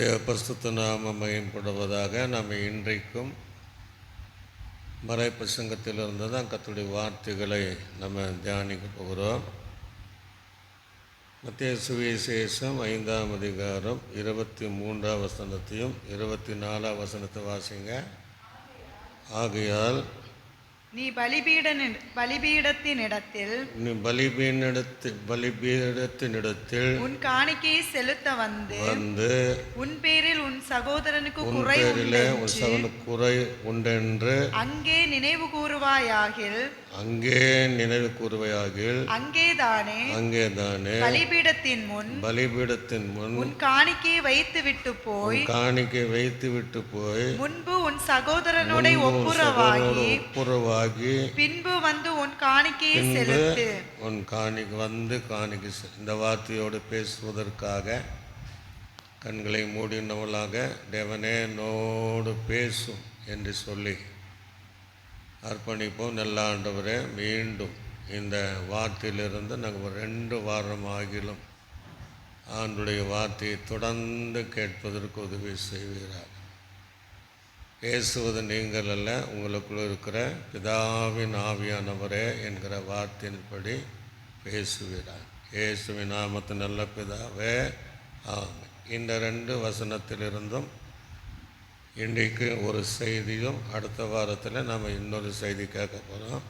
கர்த்தருடைய பரிசுத்த நாமம் மகிமைப்படுவதாக. நாம் இன்றைக்கும் மறை பிரசங்கத்திலிருந்து தான் கர்த்தருடைய வார்த்தைகளை நம்ம தியானிக்க போகிறோம். மத்தேயு சுவிசேஷம் 5ஆம் அதிகாரம் 23ஆம் வசனத்தையும் 24ஆம் வசனத்தை வாசிங்க. ஆகையால் நீ பலிபீடத்தினிடத்தில் உன் காணிக்கையை செலுத்த வந்து உன் பேரில் உன் சகோதரனுக்கு குறை உண்டென்று அங்கே நினைவு கூறுவாயாகில் அங்கேதானே பலிபீடத்தின் முன் உன் காணிக்கையை வைத்துவிட்டு போய் முன்பு உன் சகோதரனோட ஒப்புரவாகி பின்பு வந்து உன் காணிக்கையை செலுத்து. இந்த வார்த்தையோடு பேசுவதற்காக கண்களை மூடினவளாக தேவனே என்னோடு பேசும் என்று சொல்லி அர்ப்பணிப்போம். நல்ல ஆண்டவரே, மீண்டும் இந்த வார்த்தையிலிருந்து நாங்கள் 2 வாரம் ஆகிலும் ஆண்டுடைய வார்த்தையை தொடர்ந்து கேட்பதற்கு உதவி செய்வீராக. பேசுவது நீங்கள் அல்ல, உங்களுக்குள்ள இருக்கிற பிதாவின் ஆவியானவரே என்கிற வார்த்தையின்படி பேசுகிறார். இயேசுவின் நாமத்து நல்ல பிதாவே, ஆமென். இந்த 2 வசனத்திலிருந்தும் இன்றைக்கு ஒரு செய்தியும் அடுத்த வாரத்தில் நாம் இன்னொரு செய்தி கேட்க போகிறோம்.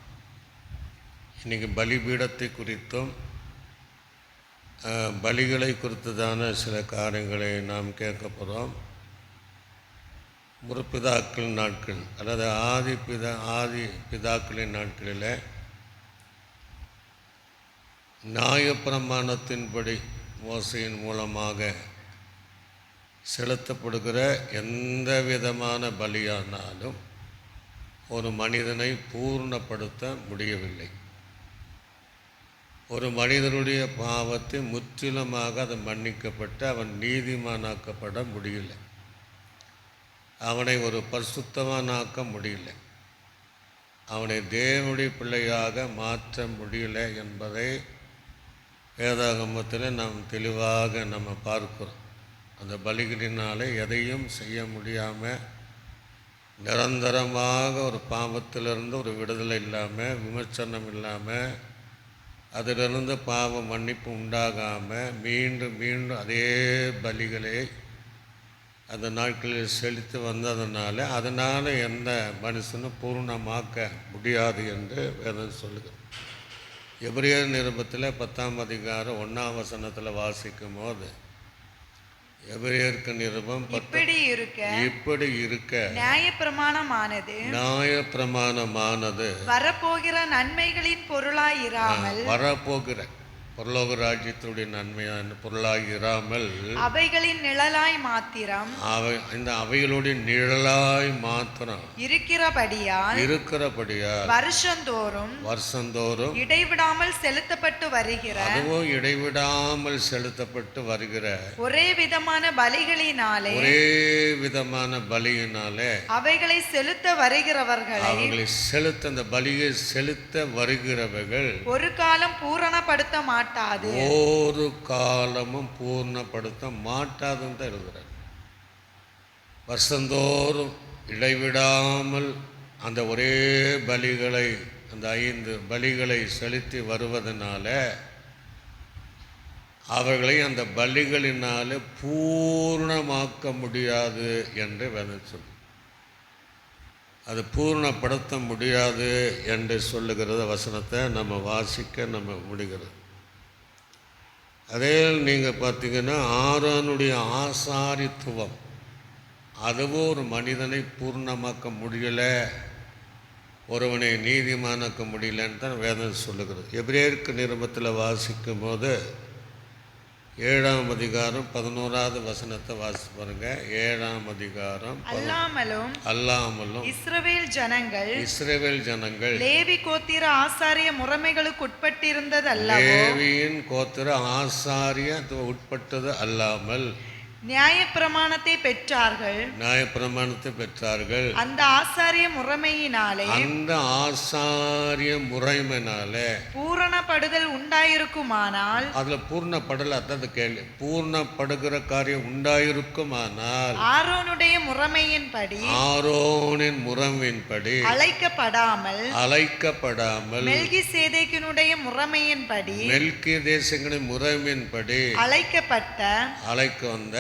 இன்றைக்கி பலிபீடத்தை குறித்தும் பலிகளை குறித்ததான சில காரியங்களை நாம் கேட்க போகிறோம். முற்பிதாக்கள் நாட்கள், அல்லது ஆதி பிதாக்களின் நாட்களில் நியாயப்பிரமாணத்தின்படி மோசையின் மூலமாக செலுத்தப்படுகிற எந்த விதமான பலியானாலும் ஒரு மனிதனை பூர்ணப்படுத்த முடியவில்லை. ஒரு மனிதனுடைய பாவத்தை முற்றிலுமாக அது மன்னிக்கப்பட்டு அவன் நீதிமானாக்கப்பட முடியல, அவனை ஒரு பரிசுத்தவானாக்க முடியல, அவனை தேவனுடைய பிள்ளையாக மாற்ற முடியல என்பதை வேதாகமத்தில் நாம் தெளிவாக நம்ம பார்க்கிறோம். அந்த பலிகளினாலே எதையும் செய்ய முடியாமல் நிரந்தரமாக ஒரு பாவத்திலிருந்து ஒரு விடுதலை இல்லாமல், விமர்சனம் இல்லாமல், அதிலிருந்து பாவ மன்னிப்பு உண்டாகாமல் மீண்டும் மீண்டும் அதே பலிகளை அந்த நாட்களில் செலுத்தி வந்ததுனால அதனால் எந்த மனுஷனும் பூர்ணமாக்க முடியாது என்று வேதம் சொல்லுகிறது. எபிரேயர் நிருபத்தில் 10ஆம் அதிகாரம் 1ஆம் வசனத்தில் வாசிக்கும் போது, எபிரேயருக்கு நிருபம் இப்படி இருக்க நியாயப்பிரமாணமானது வரப்போகிற நன்மைகளின் பொருளாயிராமல் பரலோக ராஜ்யத்துடைய நன்மையான பொருளாயிராமல் அவைகளின் நிழலாய் மாத்திரம் அவைகளுடைய நிழலாய் மாத்திரம் இருக்கிறபடியால் வருஷந்தோறும் இடைவிடாமல் செலுத்தப்பட்டு வருகிற ஒரே விதமான பலியினாலே அவைகளை செலுத்த அந்த பலியை செலுத்த வருகிறவர்கள் ஒரு காலம் பூரணப்படுத்த ஒரு காலமும் பூர்ணப்படுத்த மாட்டாதுன்னு தான் எழுதுறார். வருஷந்தோறும் இடைவிடாமல் அந்த ஒரே பலிகளை, அந்த 5 பலிகளை செலுத்தி வருவதனால அவர்களை அந்த பலிகளினாலே பூர்ணமாக்க முடியாது என்று வேதம் சொல்லு. அது பூர்ணப்படுத்த முடியாது என்று சொல்லுகிறத வசனத்தை நம்ம வாசிக்க நம்ம முடிகிறது. அதே நீங்கள் பார்த்தீங்கன்னா ஆரோனுடைய ஆசாரித்துவம் அதுவும் ஒரு மனிதனை பூர்ணமாக்க முடியலை, ஒருவனை நீதிமானாக்க முடியலன்னு தான் வேதம் சொல்லுகிறது. எபிரேயருக்கு நிருபத்தில் வாசிக்கும் போது 7ஆம் அதிகாரம் 11ஆவது வசனத்தை வாசி பாருங்க. 7ஆம் அதிகாரம் அல்லாமலும் இஸ்ரவேல் ஜனங்கள் லேவி கோத்திர ஆசாரிய முறைமைகளுக்கு உட்பட்டிருந்தது அல்ல, லேவியின் கோத்திர ஆசாரிய உட்பட்டது அல்லாமல் நியாயப்பிரமாணத்தை பெற்றார்கள். நியாயப்பிரமாணத்தை பெற்றார்கள். அந்த ஆசாரிய முறைமையினாலே பூரணப்படுதல் உண்டாயிருக்குமானால், அதுல பூர்ணப்படல, அதாவது கேள்வி, பூர்ணப்படுகிற காரியம் உண்டாயிருக்குமானால் ஆரோனுடைய முறைமையின்படி அழைக்கப்படாமல் மெல்கிசேதேக்கினுடைய முறைமையின்படி அழைக்க வந்த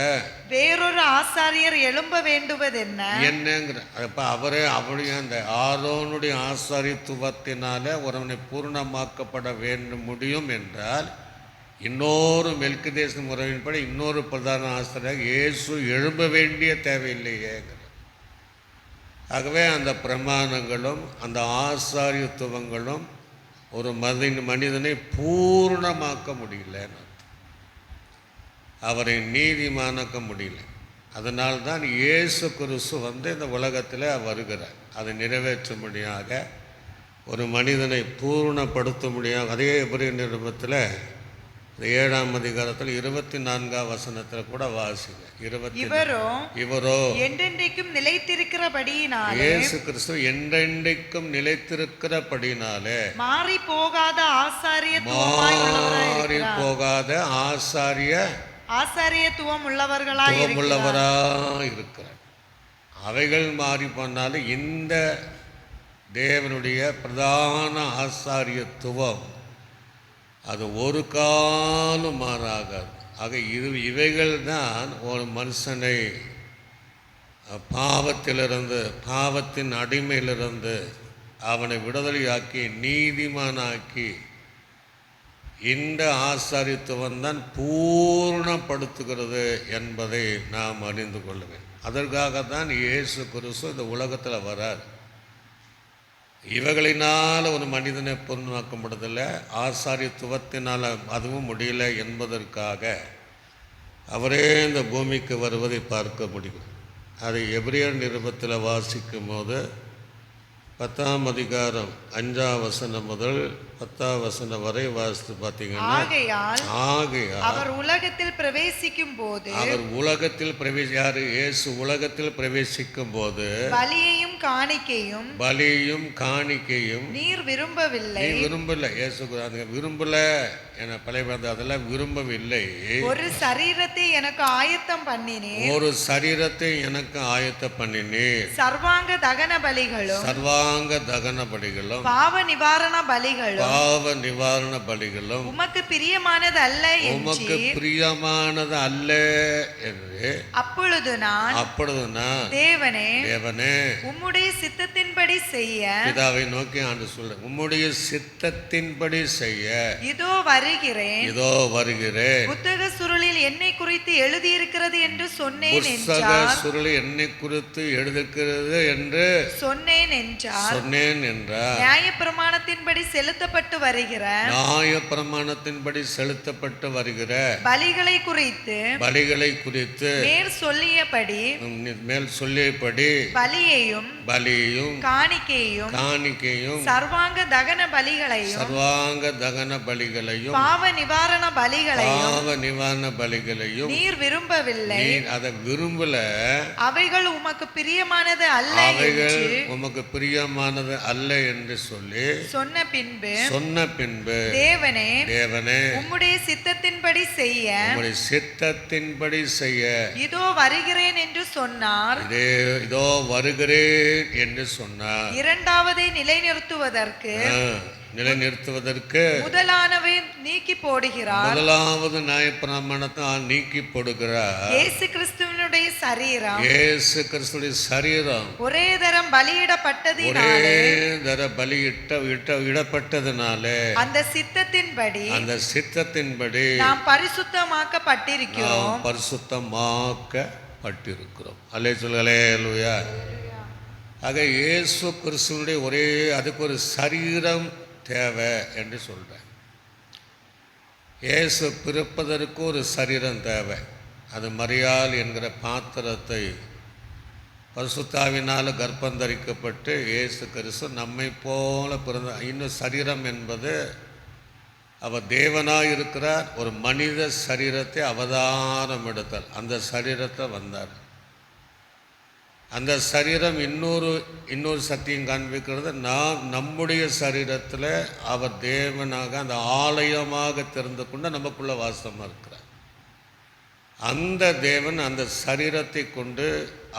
வேறொரு ஆசாரியர் எழும்ப வேண்டுவதென்ன? என்னங்கிற அப்ப அவரே அவருடைய அந்த ஆரோனுடைய ஆசாரித்துவத்தினால ஒருவனை பூர்ணமாக்கப்பட வேண்டும் முடியும் என்றால், இன்னொரு மெல்கிதேச முறையின்படி இன்னொரு பிரதான ஆசாரியர் இயேசு எழும்ப வேண்டிய தேவையில்லையேங்கிற. ஆகவே அந்த பிரமாணங்களும் அந்த ஆசாரியத்துவங்களும் ஒரு மனிதனை பூர்ணமாக்க முடியல, அவரை நீதிமானாக்க முடியல. அதனால்தான் இயேசு கிறிஸ்து இந்த உலகத்தில் வருகிறார். அதை நிறைவேற்றும்படியாக, ஒரு மனிதனை பூர்ணப்படுத்தும்படியாக. அதே எபிரேய நிருபத்தில் 7ஆம் அதிகாரத்தில் 24ஆம் வசனத்தில் கூட வாசிங்க. இவரோ என்றென்றைக்கும் நிலைத்திருக்கிறபடியினாலே, இயேசு கிறிஸ்து என்றென்றைக்கும் நிலைத்திருக்கிறபடியினாலே மாறி போகாத ஆசாரியத்துவம் உள்ளவர்களாய் இருக்கிறார். அவைகள் மாறி போனாலும் இந்த தேவனுடைய பிரதான ஆசாரியத்துவம் அது ஒரு காலம் மாறாகாது. ஆக இவைகள் தான் ஒரு மனுஷனை பாவத்தின் அடிமையிலிருந்து அவனை விடுதலையாக்கி நீதிமானாக்கி இந்த ஆசாரித்துவம் தான் பூர்ணப்படுத்துகிறது என்பதை நாம் அறிந்து கொள்ள வேண்டும். அதற்காகத்தான் இயேசு கிறிஸ்து இந்த உலகத்தில் வரார். இவைகளினால் ஒரு மனிதனை பூர்ணமாக்க முடியதில்லை, ஆசாரித்துவத்தினால் அதுவும் முடியல என்பதற்காக அவரே இந்த பூமிக்கு வருவதை பார்க்க முடியும். அதை எபிரேயர் நிருபத்தில் வாசிக்கும் போது 10ஆம் அதிகாரம் 5ஆம் வசனம் முதல் 10ஆம் வசனம் வரை வாசித்து பார்த்தீங்கன்னா, ஆகையால் அவர் உலகத்தில் பிரவேசிக்கும் போது, இயேசு உலகத்தில் பிரவேசிக்கும் போது பலியையும் காணிக்கையும் நீர் விரும்பவில்லை. இயேசு விரும்பல என பழைய அதெல்லாம் விரும்பவில்லை. ஒரு சரீரத்தை எனக்கு ஆயத்தம் பண்ணினீர். சர்வாங்க தகன பலிகளும் பாவ நிவாரண பலிகளும் உமக்கு பிரியமானது அல்ல என்று அப்பொழுது நான் தேவனே உம்முடைய சித்தத்தின்படி செய்ய, பிதாவை நோக்கி ஆண்டு சொல்ல, உம்முடைய சித்தத்தின்படி செய்ய இதோ வருகிறேன். புத்தக சுருளில் என்னை குறித்து எழுதியிருக்கிறது என்று சொன்னேன் என்றார். நியாயப்பிரமாணத்தின்படி செலுத்தப்பட்டு வருகிற பலிகளை குறித்து மேல் சொல்லியபடி பலியையும் காணிக்கையும் சர்வாங்க தகன பலிகளையும் பாவ நிவாரண பலிகளையும் நீர் விரும்பவில்லை. அதை விரும்பல. அவைகள் உமக்கு பிரியமானது அல்ல என்று சொல்லி சொன்ன பின்பு தேவனே உம்முடைய சித்தத்தின்படி செய்ய இதோ வருகிறேன் என்று சொன்னார். இரண்டாவதை நிலைநிறுத்துவதற்கு முதலானவை நீக்கி போடுகிறார். முதலாவது நியாயப்பிரமாணத்தை நீக்கி போடுகிறார். இயேசு கிறிஸ்துவினுடைய சரீரம் ஒரே தரம் பலியிடப்பட்டதினாலே அந்த சித்தத்தின்படி நாம் பரிசுத்தமாக்கப்பட்டிருக்கிறோம். அல்லேலூயா. ஆக இயேசு கிறிஸ்துவனுடைய அதுக்கு ஒரு சரீரம் தேவை என்று சொல்கிறேன். இயேசு பிறப்பதற்கு ஒரு சரீரம் தேவை. அது மரியாள் என்கிற பாத்திரத்தை பரிசுத்தாவினால் கர்ப்பந்தரிக்கப்பட்டு இயேசு கிறிஸ்து நம்மை போல பிறந்த. இன்னும் சரீரம் என்பது அவர் தேவனாக இருக்கிறார். ஒரு மனித சரீரத்தை அவதாரம் எடுத்தார். அந்த சரீரத்தை வந்தார். அந்த சரீரம் இன்னொரு சத்தியம் காண்பிக்கிறது. நம்முடைய சரீரத்தில் அவர் தேவனாக அந்த ஆலயமாக திறந்து கொண்டு நமக்குள்ள வாசமாக இருக்கிறார். அந்த தேவன் அந்த சரீரத்தை கொண்டு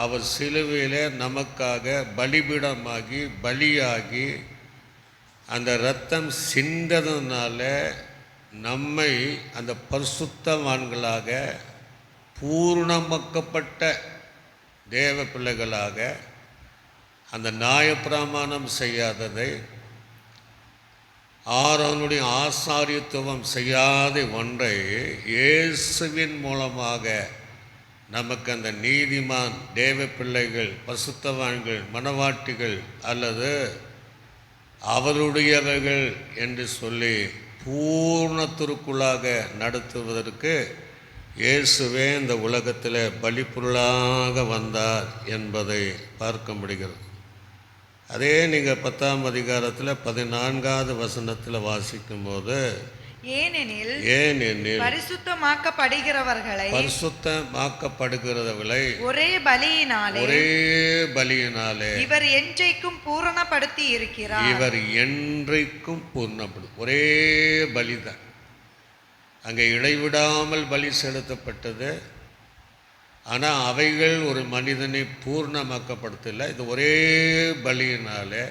அவர் சிலுவையில் நமக்காக பலிபீடமாகி பலியாகி அந்த இரத்தம் சிந்ததுனால நம்மை அந்த பரிசுத்தவான்களாக பூர்ணமாக்கப்பட்ட தேவ பிள்ளைகளாக அந்த நியாயப்பிரமாணம் செய்யாததை ஆரோனுடைய ஆசாரியத்துவம் செய்யாத ஒன்றை இயேசுவின் மூலமாக நமக்கு அந்த நீதிமான் தேவ பிள்ளைகள் பரிசுத்தவான்கள் மனவாட்டிகள் அல்லது அவருடையவர்கள் என்று சொல்லி பூர்ணத்திற்குள்ளாக நடத்துவதற்கு இயேசுவே இந்த உலகத்தில் பலிப்பொருளாக வந்தார் என்பதை பார்க்க முடிகிறது. அதே நீங்கள் 10ஆம் அதிகாரத்தில் 14வது வசனத்தில் வாசிக்கும்போது ஏனெனில் பரிசுத்தமாக்கப்படுகிறவர்களை ஒரே பலியினாலே இவர் என்றைக்கும் பூரணப்படுத்தி இருக்கிறார். இவர் என்றைக்கும் பூர்ணப்படும் ஒரே பலிதான். அங்கே இடைவிடாமல் பலி செலுத்தப்பட்டது. ஆனால் அவைகள் ஒரு மனிதனை பூர்ணமாக்கப்படுத்தலை. இது ஒரே பலியினாலே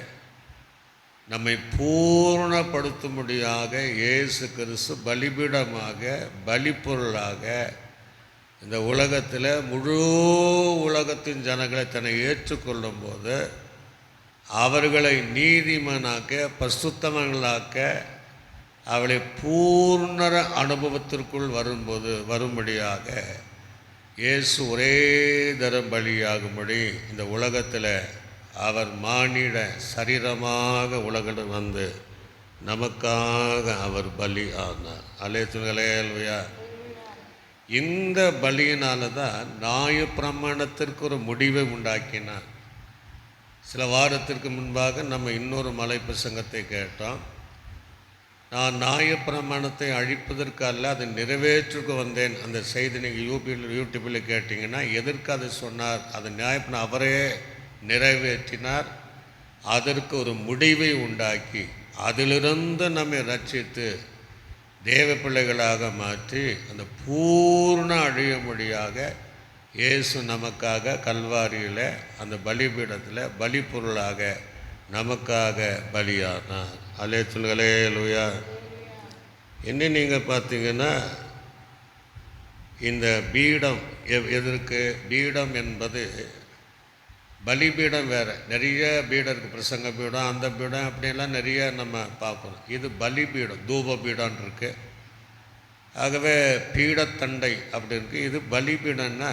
நம்மை பூர்ணப்படுத்தும்படியாக இயேசு கிறிஸ்து பலிபீடமாக பலிப்பொருளாக இந்த உலகத்தில் முழு உலகத்தின் ஜனங்களை தன்னை ஏற்றுக்கொள்ளும் போது அவர்களை நீதிமானாக்க பரிசுத்தவான்களாக்க அவளை பூர்ண அனுபவத்திற்குள் வரும்படியாக இயேசு ஒரே தரம் பலியாகும்படி இந்த உலகத்தில் அவர் மானிட சரீரமாக உலகில் வந்து நமக்காக அவர் பலி ஆனார். அல்லேலூயா. இந்த பலியினால தான் நியாயப்பிரமாணத்திற்கு ஒரு முடிவை உண்டாக்கினார். சில வாரத்திற்கு முன்பாக நம்ம இன்னொரு மலை பிரசங்கத்தை கேட்டோம். நான் நியாயப்பிரமாணத்தை அழிப்பதற்கு அல்ல, அதை நிறைவேற்றுக்கு வந்தேன். அந்த செய்தி நீங்கள் யூடியூப்பில் கேட்டிங்கன்னா எதற்கு அதை சொன்னார்? அது நியாயப்பிரமாணம் அவரே நிறைவேற்றினார். அதற்கு ஒரு முடிவை உண்டாக்கி அதிலிருந்து நம்மை ரட்சித்து தேவ பிள்ளைகளாக மாற்றி அந்த பூர்ண அழியும்படியாக இயேசு நமக்காக கல்வாரியில் அந்த பலிபீடத்தில் பலிப்பொருளாக நமக்காக பலியானார். அல்லேலூயா. இன்னும் நீங்கள் பார்த்தீங்கன்னா இந்த பீடம் எதற்கு? பீடம் என்பது பலிபீடம் வேறு. நிறைய பீடம் இருக்குது. பிரசங்க பீடம், அந்த பீடம், அப்படியெல்லாம் நிறைய நம்ம பார்க்கணும். இது பலிபீடம், தூப பீடம் இருக்குது. ஆகவே பீடத்தண்டை அப்படி இருக்குது. இது பலிபீடம்னா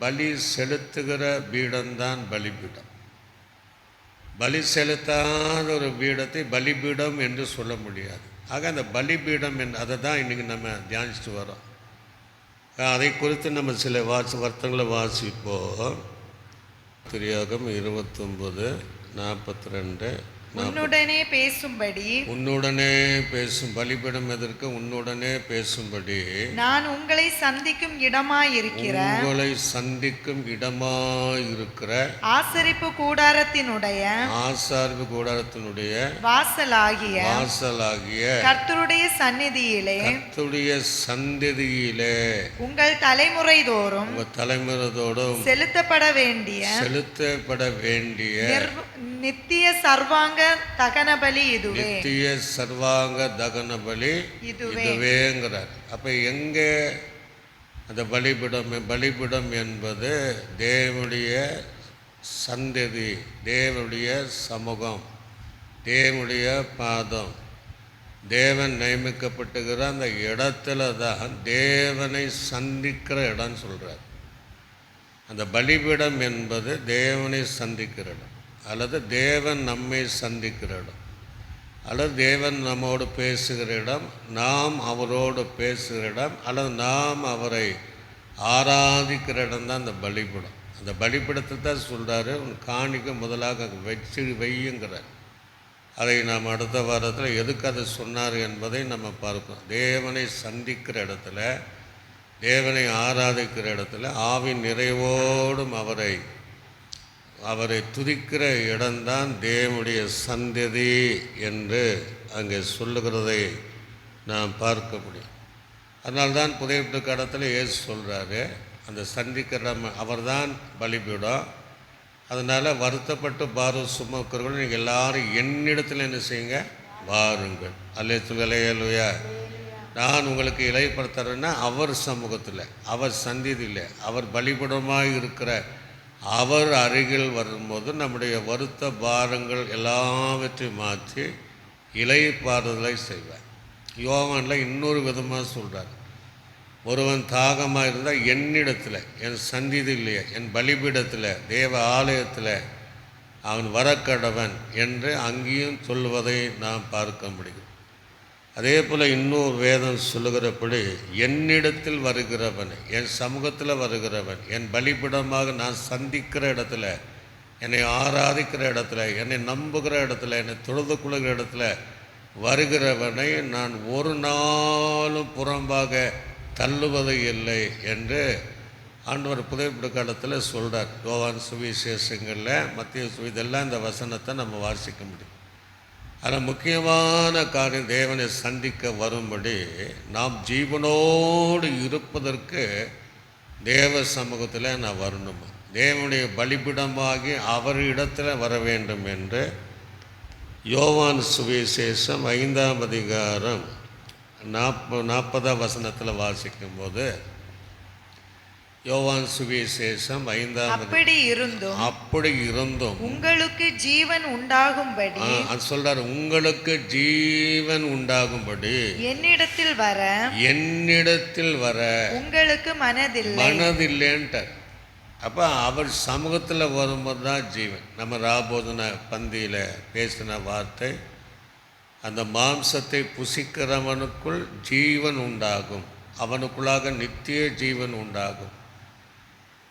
பலி செலுத்துகிற பீடம்தான் பலிபீடம். பலி செலுத்தாத ஒரு பீடத்தை பலிபீடம் என்று சொல்ல முடியாது. ஆக அந்த பலிபீடம் அதை தான் இன்றைக்கி நம்ம தியானிச்சுட்டு வரோம். அதை குறித்து நம்ம சில வர்த்தங்களை வாசிப்போம். திரியாகம் 29:42. உன்னுடனே பேசும் பலிபீடம் எதற்கு? உன்னுடனே பேசும்படி நான் உங்களை சந்திக்கும் இடமாயிருக்கிற ஆசரிப்பு கூடாரத்தினுடைய வாசலாகிய கர்த்தருடைய சந்நிதியிலே உங்கள் தலைமுறை தோறும் செலுத்தப்பட வேண்டிய நித்திய சர்வாங்க தகன பலி இதுவேங்கிறார். அப்போ எங்கே அந்த பலிபீடம் என்பது தேவனுடைய சந்ததி, தேவனுடைய சமூகம், தேவனுடைய பாதம். தேவன் நியமிக்கப்பட்டுகிற அந்த இடத்துல தான் தேவனை சந்திக்கிற இடம்னு சொல்கிறார். அந்த பலிபீடம் என்பது தேவனை சந்திக்கிற இடம், அல்லது தேவன் நம்மை சந்திக்கிற இடம், அல்லது தேவன் நம்மோடு பேசுகிற இடம், நாம் அவரோடு பேசுகிற இடம், அல்லது நாம் அவரை ஆராதிக்கிற இடம் தான் அந்த பலிபீடம். அந்த பலிபீடத்தை தான் சொல்கிறாரு, உன் காணிக்க முதலாக வச்சு வையுங்கிறார். அதை நாம் அடுத்த வாரத்தில் எதுக்கு அதை சொன்னார் என்பதை நம்ம பார்ப்போம். தேவனை சந்திக்கிற இடத்துல, தேவனை ஆராதிக்கிற இடத்துல ஆவின் நிறைவோடும் அவரை துதிக்கிற இடம்தான் தேவனுடைய சந்ததி என்று அங்கே சொல்லுகிறதை நாம் பார்க்க முடியும். அதனால்தான் புதிய ஏற்பாட்டில் இயேசு சொல்கிறாரு, அந்த சந்திக்கிற அவர்தான் பலிபீடம். அதனால் வருத்தப்பட்டு பாரம் சுமக்கிறவர்கள் நீங்கள் எல்லாரும் என்னிடத்தில் என்ன செய்யுங்க, வாருங்கள். அல்லேலூயா. நான் உங்களுக்கு இலைப்படுத்துறேன்னா அவர் சமூகத்தில், அவர் சந்திதியில், அவர் பலிபீடமாக இருக்கிற அவர் அருகில் வரும்போது நம்முடைய வருத்த பாரங்கள் எல்லாவற்றையும் மாற்றி இலைப்பாறுதலை செய்வார். யோவானில் இன்னொரு விதமாக சொல்கிறார், ஒருவன் தாகமாக இருந்தால் என்னிடத்தில், என் சந்திதியிலே, என் பலிபீடத்தில், தேவ ஆலயத்தில் அவன் வரக்கடவன் என்று அங்கேயும் சொல்வதை நாம் பார்க்க முடியும். அதே போல் இன்னொரு வேதம் சொல்லுகிறபடி என்னிடத்தில் வருகிறவன், என் சமூகத்தில் வருகிறவன், என் பலிபீடமாக நான் சந்திக்கிற இடத்துல, என்னை ஆராதிக்கிற இடத்துல, என்னை நம்புகிற இடத்துல, என்னை தொழுது கொள்கிற இடத்துல வருகிறவனை நான் ஒரு நாளும் புறம்பாக தள்ளுவது இல்லை என்று ஆண்டவர் புதிய காலத்தில் சொல்கிறார். யோவான் சுவிசேஷங்களில், மத்திய இதெல்லாம் இந்த வசனத்தை நம்ம வாசிக்க முடியும். அதில் முக்கியமான காரியம், தேவனை சந்திக்க வரும்படி நாம் ஜீவனோடு இருப்பதற்கு தேவ சமூகத்தில் நான் வரணும், தேவனுடைய பலிபீடமாகி அவர் இடத்துல வர வேண்டும் என்று யோவான் சுவிசேஷம் 5ஆம் அதிகாரம் 40ஆம் வசனத்தில் வாசிக்கும்போது, யோவான் சுவிசேஷம் 5ஆம் அப்படி இருந்தும் உங்களுக்கு ஜீவன் உண்டாகும்படி சொல்றாரு, உங்களுக்கு ஜீவன் உண்டாகும்படி என்னிடத்தில் வர உங்களுக்கு மனதில்லைன்ட்டார். அப்போ அவர் சமூகத்தில் வரும்போது தான் ஜீவன். நம்ம ராபோதன பந்தியில் பேசின வார்த்தை, அந்த மாம்சத்தை புசிக்கிறவனுக்குள் ஜீவன் உண்டாகும், அவனுக்குள்ளாக நித்திய ஜீவன் உண்டாகும்.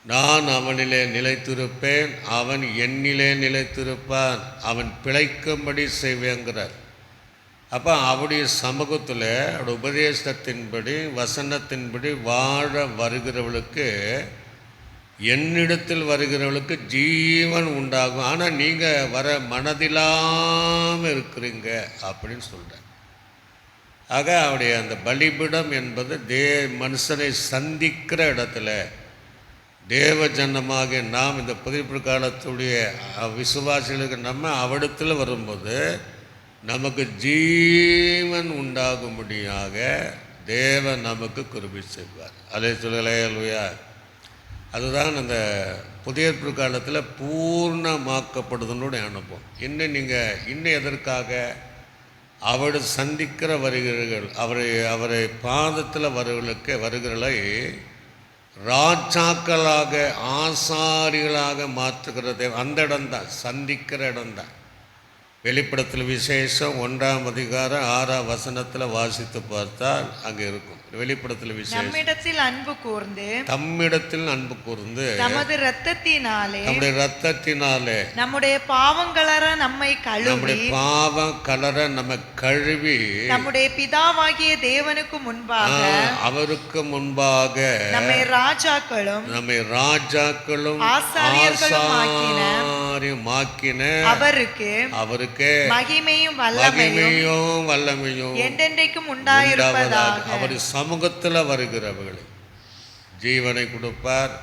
நான் அவனிலே நிலைத்திருப்பேன், அவன் என்னிலே நிலைத்திருப்பான், அவன் பிழைக்கும்படி செய்வேங்கிறார். அப்போ அவருடைய சமூகத்தில், அவருடைய உபதேசத்தின்படி, வசனத்தின்படி வாழ வருகிறவளுக்கு, என்னிடத்தில் வருகிறவளுக்கு ஜீவன் உண்டாகும். ஆனால் நீங்கள் வர மனதில்லாமல் இருக்கிறீங்க அப்படின்னு சொல்கிறார். ஆக அவருடைய அந்த பலிபீடம் என்பது மனுஷனை சந்திக்கிற இடத்துல, தேவ ஜனமாகிய நாம் இந்த புதிய காலத்துடைய விசுவாசிகளுக்கு நம்ம அவடத்தில் வரும்போது நமக்கு ஜீவன் உண்டாகும்படியாக தேவன் நமக்கு கிருபை செய்வார். அல்லேலூயா. அதுதான் அந்த புதிய காலத்தில் பூர்ணமாக்கப்படுதலோட அனுபவம். இன்னும் நீங்கள் எதற்காக அவரை சந்திக்கிற வருகிறீர்கள், அவரை பாதத்தில் வருகிறலை ராஜாக்களாக ஆசாரிகளாக மாற்றுகிறது. அந்த இடம்தான் சந்திக்கிற இடம்தான். வெளிப்படத்தில் விசேஷம் 1ஆம் அதிகாரம் 6ஆம் வசனத்தில் வாசித்து பார்த்தால் அங்கே இருக்கும். வெளிப்படத்தில் விசேஷம் நம்மிடத்தில் அன்பு கூர்ந்து நம்முடைய இரத்தத்தினாலே நம்முடைய பாவம் கலர நம்மை கழுவி நம்முடைய பிதாவாகிய தேவனுக்கு முன்பாக அவருக்கு முன்பாக நம்மை ராஜாக்களும் ஆசாரியர்களும் ஆக்கின அவருக்கு மகிமையும் வல்லமையும் என்றென்றைக்கும் உண்டாயிருப்பதாக. அவர் சமூகத்தில் வருகிறவர்களை ஜீவனை கொடுப்பார்.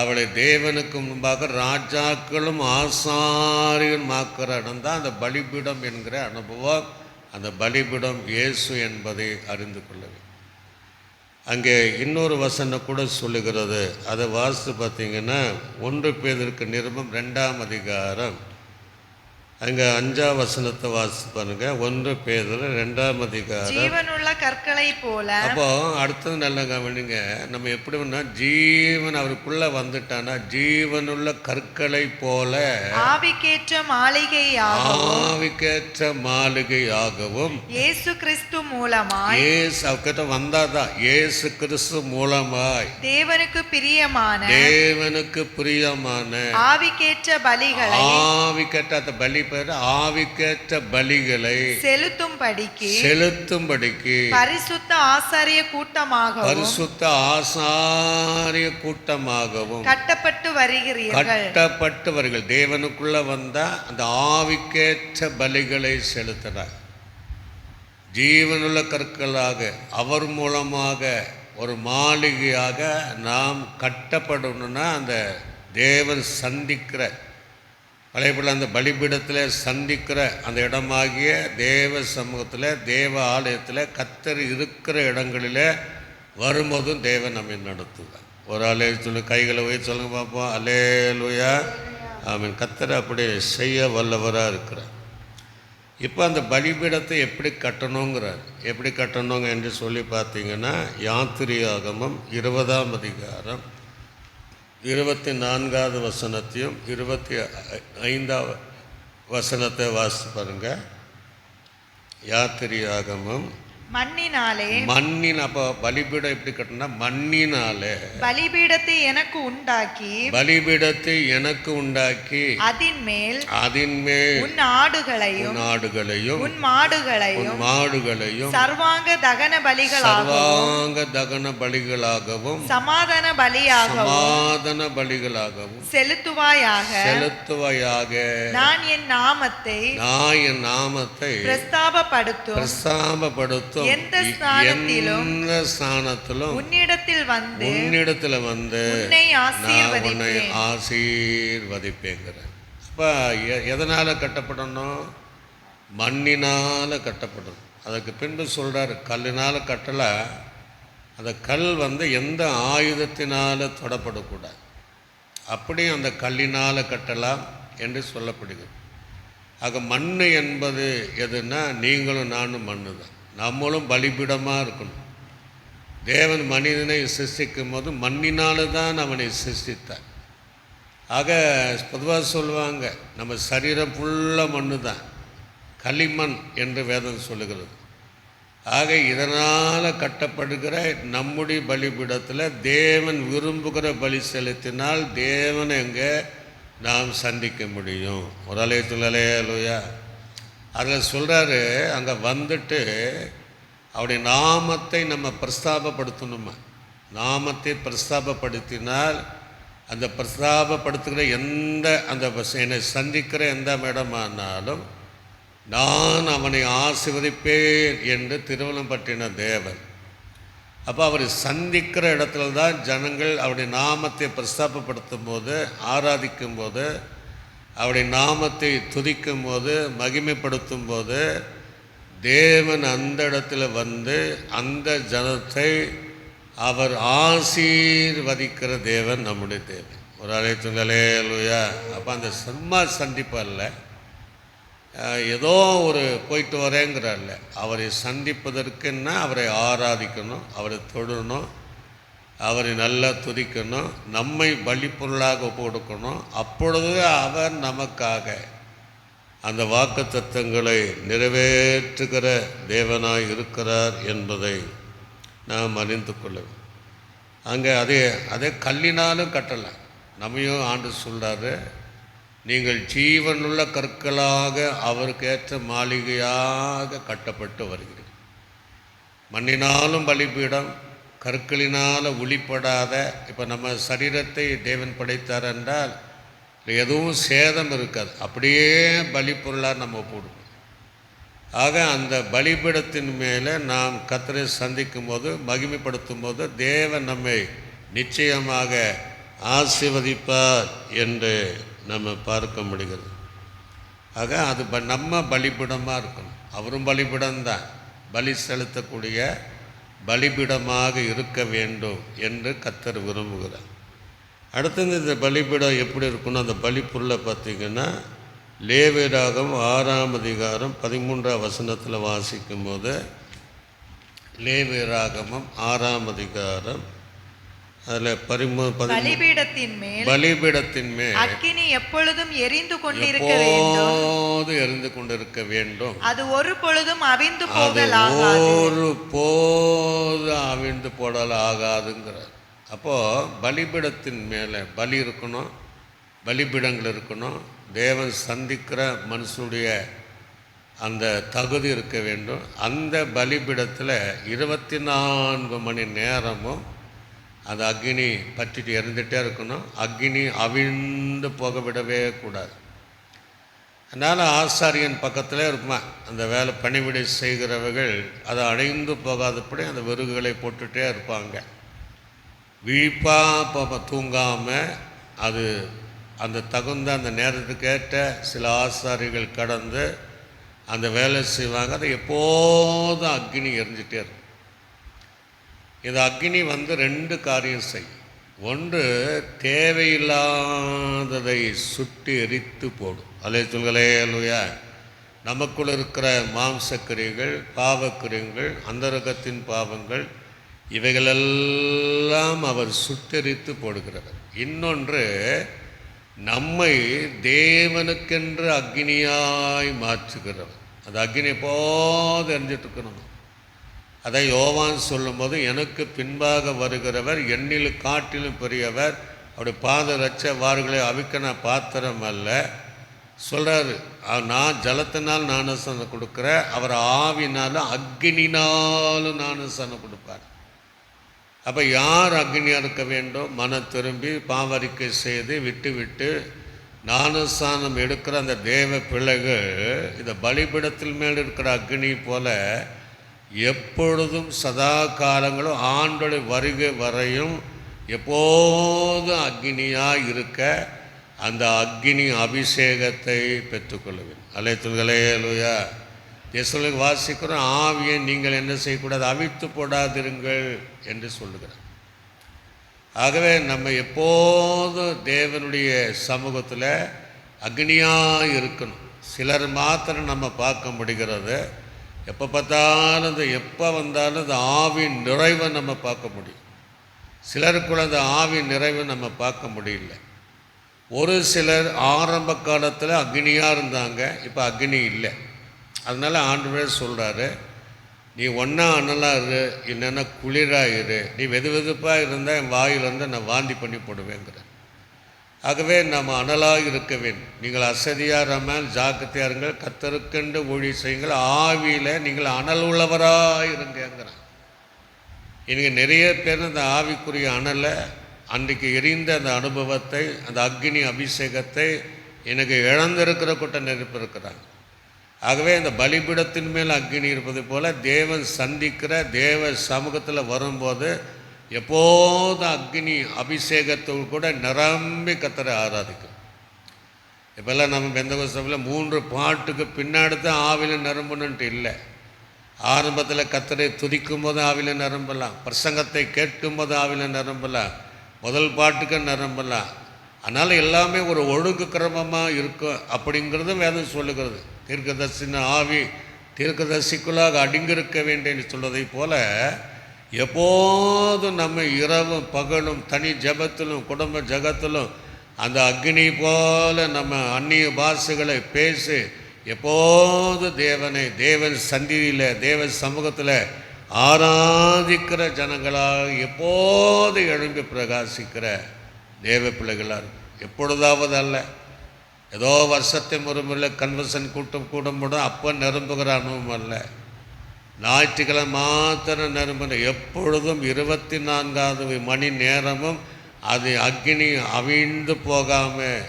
அவளை தேவனுக்கு முன்பாக ராஜாக்களும் ஆசாரியும் ஆக்கிற இடம் தான் அந்த பலிபீடம் என்கிற அனுபவம். அந்த பலிபீடம் இயேசு என்பதை அறிந்து கொள்ளவே. அங்கே இன்னொரு வசனம் கூட சொல்லுகிறது. அதை வாசித்து பார்த்தீங்கன்னா 1 பேதுருக்கு நிருபம் 2ஆம் அதிகாரம் அங்கே 5ஆம் வசனத்தை வாசித்து பாருங்க. 1 பேதுரு 2ஆம் அதிகாரம் ஜீவனுள்ள ஜீவனுள்ள கற்களை போல. அப்போ அடுத்தது நல்ல கவனிங்க, நம்ம எப்படின்னா ஜீவன் அவருக்குள்ள வந்துட்டானா ஜீவனுள்ள கற்களை போல ஆவிக்கேற்ற மாளிகையாகவும் இயேசு கிறிஸ்து மூலமாய் அவர்கிட்ட வந்தாதான் இயேசு கிறிஸ்து மூலமாய் தேவனுக்கு பிரியமான ஆவிக்கேற்ற பலிகளை அந்த பலி பேர் ஆவிக்கேற்ற பலிகளை செலுத்தும்படிக்கு பரிசுத்த ஆசாரிய கூட்டமாகவும் கட்டப்பட்டு வருகிறீர்கள். தேவனுக்குள்ள வந்தா அந்த ஆவிக்கேற்ற பலிகளை செலுத்துறார். ஜீவனுள்ள கற்களாக அவர் மூலமாக ஒரு மாளிகையாக நாம் கட்டப்படணும்னா அந்த தேவன் சந்திக்கிற பழையபடி அந்த பலிபீடத்தில் சந்திக்கிற அந்த இடமாகிய தேவ சமூகத்தில் தேவ ஆலயத்தில் கர்த்தர் இருக்கிற இடங்களில் வரும்போதும் தேவன் நம்மை நடத்துவார். ஒரு ஆளே சொல்லி கைகளை போய் சொல்லுங்க பார்ப்போம். அல்லேலூயா, ஆமென். கர்த்தர் அப்படி செய்ய வல்லவராக இருக்கிறார். இப்போ அந்த பலிபீடத்தை எப்படி கட்டணுங்கிறார். எப்படி கட்டணுங்க என்று சொல்லி பார்த்தீங்கன்னா யாத்திரையாகமம் 20ஆம் அதிகாரம் 24வது வசனத்தையும் 25வது வசனத்தை வாசித்து பாருங்க. யாத்திரையாகமம் மண்ணின் அப்போ பலிபீடம் எப்படி கட்டினா மண்ணினாலே பலிபீடத்தை எனக்கு உண்டாக்கி அதின் மேல் உன் ஆடுகளையும் உன் மாடுகளையும் சர்வாங்க தகன பலிகளாகவும் சமாதான பலிகளாகவும் செலுத்துவாயாக. நான் என் நாமத்தை பிரஸ்தாபப்படுத்தும் எந்த ஸ்தானத்திலும் உன்னிடத்தில் வந்து உன்னை ஆசீர்வதிப்பேங்கிற. அப்போ எதனால் கட்டப்படணும்? மண்ணினால் கட்டப்படணும். அதுக்கு பின்பு சொல்கிறார் கல்லினால் கட்டலை. அந்த கல் எந்த ஆயுதத்தினால் தொடப்படக்கூடாது. அப்படியும் அந்த கல்லினால் கட்டலாம் என்று சொல்லப்படுகிறது. ஆக மண் என்பது எதுன்னா நீங்களும் நானும் மண்ணு தான். நம்மளும் பலிபீடமாக இருக்கணும். தேவன் மனிதனை சிருஷ்டிக்கும் போது மண்ணினால தான் அவனை சிருஷ்டித்தார். ஆக பொதுவாக சொல்லுவாங்க நம்ம சரீரம் ஃபுல்லாக மண்ணு தான், களிமண் என்று வேதம் சொல்லுகிறது. ஆக இதனால் கட்டப்படுகிற நம்முடைய பலிபீடத்தில் தேவன் விரும்புகிற பலி செலுத்தினால் தேவனை எங்கே நாம் சந்திக்க முடியும். ஒரு அலையத்துலையா அதில் சொல்கிறாரு, அங்கே வந்துட்டு அவருடைய நாமத்தை நம்ம பிரஸ்தாபப்படுத்தணுமா. நாமத்தை பிரஸ்தாபப்படுத்தினால் அந்த பிரஸ்தாபப்படுத்துகிற அந்த என்னை சந்திக்கிற எந்த இடமானாலும் நான் அவனை ஆசீர்வதிப்பேன் என்று திருவள்ளம் பற்றின தேவன். அப்போ அவர் சந்திக்கிற இடத்துல தான் ஜனங்கள் அவருடைய நாமத்தை பிரஸ்தாபப்படுத்தும் போது, ஆராதிக்கும் போது, அவருடைய நாமத்தை துதிக்கும் போது, மகிமைப்படுத்தும் போது தேவன் அந்த இடத்துல வந்து அந்த ஜனத்தை அவர் ஆசீர்வதிக்கிற தேவன் நம்முடைய தேவன். ஒரு அழைத்துங்களே அல்லையா. அப்போ அந்த சும்மா சந்திப்பல்ல, ஏதோ ஒரு போயிட்டு வரேங்கிறார்ல, அவரை சந்திப்பதற்குன்னா அவரை ஆராதிக்கணும், அவரை தொழணும், அவரை நல்லா துதிக்கணும், நம்மை பலிப்பொருளாக ஒப்பு கொடுக்கணும். அப்பொழுது அவர் நமக்காக அந்த வாக்குத்தத்தங்களை நிறைவேற்றுகிற தேவனாய் இருக்கிறார் என்பதை நாம் அறிந்து கொள்ளும். அங்கே அதே கல்லினாலும் கட்டலாம். நம்மையும் ஆண்டு சொல்கிறாரு, நீங்கள் ஜீவனுள்ள கற்களாக அவருக்கு ஏற்ற மாளிகையாக கட்டப்பட்டு வருகிறீர்கள். மண்ணினாலும் பலிபீடம், கற்களினால் ஒளிப்படாத. இப்போ நம்ம சரீரத்தை தேவன் படைத்தார் என்றால் எதுவும் சேதம் இருக்காது, அப்படியே பலிப்பொருளாக நம்ம போடுவோம். ஆக அந்த பலிபீடத்தின் மேலே நாம் கர்த்தரை சந்திக்கும் போது, மகிமைப்படுத்தும் போது தேவன் நம்மை நிச்சயமாக ஆசீர்வதிப்பார் என்று நம்ம பார்க்க முடிகிறது. ஆக அது நம்ம பலிபீடமாக இருக்கணும். அவரும் பலிபீடம்தான், பலி செலுத்தக்கூடிய பலிபீடமாக இருக்க வேண்டும் என்று கர்த்தர் விரும்புகிறார். அடுத்தது இந்த பலிபீடம் எப்படி இருக்கணும்? அந்த பலிப்புள்ள பார்த்திங்கன்னா லேவியராகமம் 6ஆம் அதிகாரம் 13ஆம் வசனத்தில் வாசிக்கும் போது, லேவியராகமம் 6ஆம் அதிகாரம், அதில் பலிபீடத்தின் மேல் அக்கினி எப்பொழுதும் எரிந்து கொண்டிருக்க வேண்டும். எப்போது எரிந்து கொண்டிருக்க வேண்டும். அது ஒரு பொழுதும் அவிந்து போகலாகாது. ஒரு போது அவிந்து போடல் ஆகாதுங்கிறார். அப்போ பலிபீடத்தின் மேலே பலி இருக்கணும், பலிபீடங்கள் இருக்கணும், தேவன் சந்திக்கிற மனுஷனுடைய அந்த தகுதி இருக்க வேண்டும். அந்த பலிபீடத்தில் 24 மணி நேரமும் அது அக்னி பற்றிட்டு எரிந்துகிட்டே இருக்கணும். அக்னி அவிழ்ந்து போக விடவே கூடாது. அதனால் ஆசாரியன் பக்கத்தில் இருக்குமா, அந்த வேலை பணிவிடை செய்கிறவர்கள் அதை அடைந்து போகாதபடி அந்த விறகுகளை போட்டுகிட்டே இருப்பாங்க. விழிப்பாக தூங்காமல் அது அந்த தகுந்த அந்த நேரத்துக்கேற்ற சில ஆசாரிகள் கடந்து அந்த வேலை செய்வாங்க. அதை எப்போதும் அக்னி எரிஞ்சிட்டே இருக்கும். இந்த அக்னி 2 காரியம் செய்யும். ஒன்று, தேவையில்லாததை சுட்டி எரித்து போடும். அல்லேலூயா. நமக்குள் இருக்கிற மாம்சக்கிரியைகள், பாவக்கிரியைகள், அந்தரங்கத்தின் பாவங்கள், இவைகளெல்லாம் அவர் சுட்டெரித்து போடுகிறவர். இன்னொன்று, நம்மை தேவனுக்கென்று அக்னியாய் மாற்றுகிறவர். அது அக்னி எப்போது எரிஞ்சிட்ருக்கணும். அதை யோவான் சொல்லும்போது, எனக்கு பின்பாக வருகிறவர் என்னில் காட்டிலும் பெரியவர், அவருடைய பாத ரட்ச வார்களை அவிக்கன பாத்திரம் அல்ல சொல்கிறாரு. நான் ஜலத்தினால் ஞானஸ்நானம் கொடுக்குறேன், அவர் ஆவினாலும் அக்னினாலும் ஞானஸ்நானம் கொடுப்பார். அப்போ யார் அக்னியாக இருக்க வேண்டும்? மனம் திரும்பி பாவரிக்கை செய்து விட்டு ஞானஸ்நானம் எடுக்கிற அந்த தேவ பிள்ளைகள் இந்த பலிபீடத்தில் மேல் இருக்கிற அக்னி போல எப்பொழுதும் சதா காலங்களும் ஆண்டோடைய வருகை வரையும் எப்போதும் அக்னியாக இருக்க அந்த அக்னி அபிஷேகத்தை பெற்றுக்கொள்ளுவேன். அல்லேலூயா. எஸ்ஐக்கு வாசிக்கிறோம், ஆவியை நீங்கள் என்ன செய்யக்கூடாது, அவிழ்த்து போடாதிருங்கள் என்று சொல்லுகிறார். ஆகவே நம்ம எப்போதும் தேவனுடைய சமூகத்தில் அக்னியாக இருக்கணும். சிலர் மாத்திரம் நம்ம பார்க்க முடிகிறது. எப்போ பார்த்தாலும் எப்போ வந்தாலும் அந்த ஆவின் நிறைவை நம்ம பார்க்க முடியும். சிலருக்குள்ள அந்த ஆவின் நிறைவை நம்ம பார்க்க முடியல. ஒரு சிலர் ஆரம்ப காலத்தில் அக்னியாக இருந்தாங்க, இப்போ அக்னி இல்லை. அதனால் ஆண்டவர் சொல்கிறாரு, நீ ஒன்றா அனலாக இரு, இல்லைன்னா குளிராக இரு. நீ வெதுப்பாக இருந்தால் என் வாயிலிருந்து நான் வாந்தி பண்ணி போடுவேங்கிற. ஆகவே நம்ம அனலாக இருக்க வேண்டும். நீங்கள் அசதியாராமல் ஜாக்கிரதையாக இருங்கள், கர்த்தருக்கென்று ஊழி செய்யுங்கள், ஆவியில் நீங்கள் அனல் உள்ளவராக இருங்கிறான். இன்றைக்கி நிறைய பேர் அந்த ஆவிக்குரிய அனலை, அன்றைக்கு எரிந்த அந்த அனுபவத்தை, அந்த அக்னி அபிஷேகத்தை எனக்கு இழந்திருக்கிற கூட்டம் நெருப்பு இருக்கிறாங்க. ஆகவே இந்த பலிபீடத்தின் மேல் அக்னி இருப்பது போல் தேவன் சந்திக்கிற தேவ சமூகத்தில் வரும்போது எப்போதும் அக்னி அபிஷேகத்தோடு கூட நிரம்பி கர்த்தரை ஆராதிக்கும். இப்போல்லாம் நம்ம பெந்தகோஸ்தேல 3 பாட்டுக்கு பின்னாடி தான் ஆவியில் நிரம்பணுன்ட்டு இல்லை. ஆரம்பத்தில் கர்த்தரை துதிக்கும் போது ஆவியில் நிரம்பலாம், பிரசங்கத்தை கேட்கும் போது ஆவியில் நிரம்பலாம், முதல் பாட்டுக்கு நிரம்பலாம். அதனால் எல்லாமே ஒரு ஒழுங்கு கிரமமாக இருக்கும் அப்படிங்கிறதும் வேதம் சொல்லுகிறது. தீர்க்கதரிசின ஆவி தீர்க்கதரிசிக்குள்ளாக அடங்கியிருக்க வேண்டியன்னு சொல்வதை போல எப்போதும் நம்ம இரவும் பகலும் தனி ஜபத்திலும் குடும்ப ஜகத்திலும் அந்த அக்னி போல நம்ம அந்நிய பாஷைகளை பேசி எப்போது தேவன் சந்தியில் தேவ சமூகத்தில் ஆராதிக்கிற ஜனங்களாக எப்போது எழும்பி பிரகாசிக்கிற தேவ பிள்ளைகளாக இருக்கும். எப்பொழுதாவது அல்ல, ஏதோ வருஷத்தை முறைமுறை கன்வென்ஷன் கூடும்போது அப்போ நிரம்புகிற அனுபவம் அல்ல. ஞாயிற்றுக்கிழமை மாத்திரம் நிரம்புகிற, எப்பொழுதும் 24வது மணி நேரமும் அது அக்னி அவிழ்ந்து போகாமல்,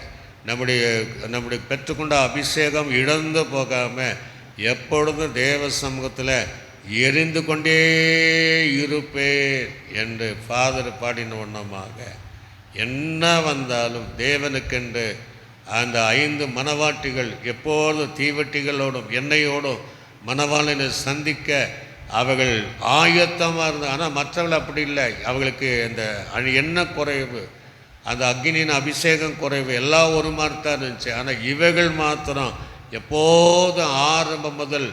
நம்முடைய பெற்றுக்கொண்ட அபிஷேகம் இழந்து போகாமல் எப்பொழுதும் தேவ சமூகத்தில் எரிந்து கொண்டே இருப்பேன் என்று ஃபாதர் பாடின வண்ணமாக என்ன வந்தாலும் தேவனுக்கென்று அந்த 5 மணவாட்டிகள் எப்போதும் தீவட்டிகளோடும் எண்ணெயோடும் மணவாளனை சந்திக்க அவர்கள் ஆயத்தமாக இருந்தாங்க. ஆனால் மற்றவர்கள் அப்படி இல்லை. அவர்களுக்கு அந்த எண்ணெய் குறைவு, அந்த அக்னியின் அபிஷேகம் குறைவு, எல்லாம் ஒரு மாதிரி தான் இருந்துச்சு. ஆனால் இவைகள் மாத்திரம் எப்போதும் ஆரம்பம் முதல்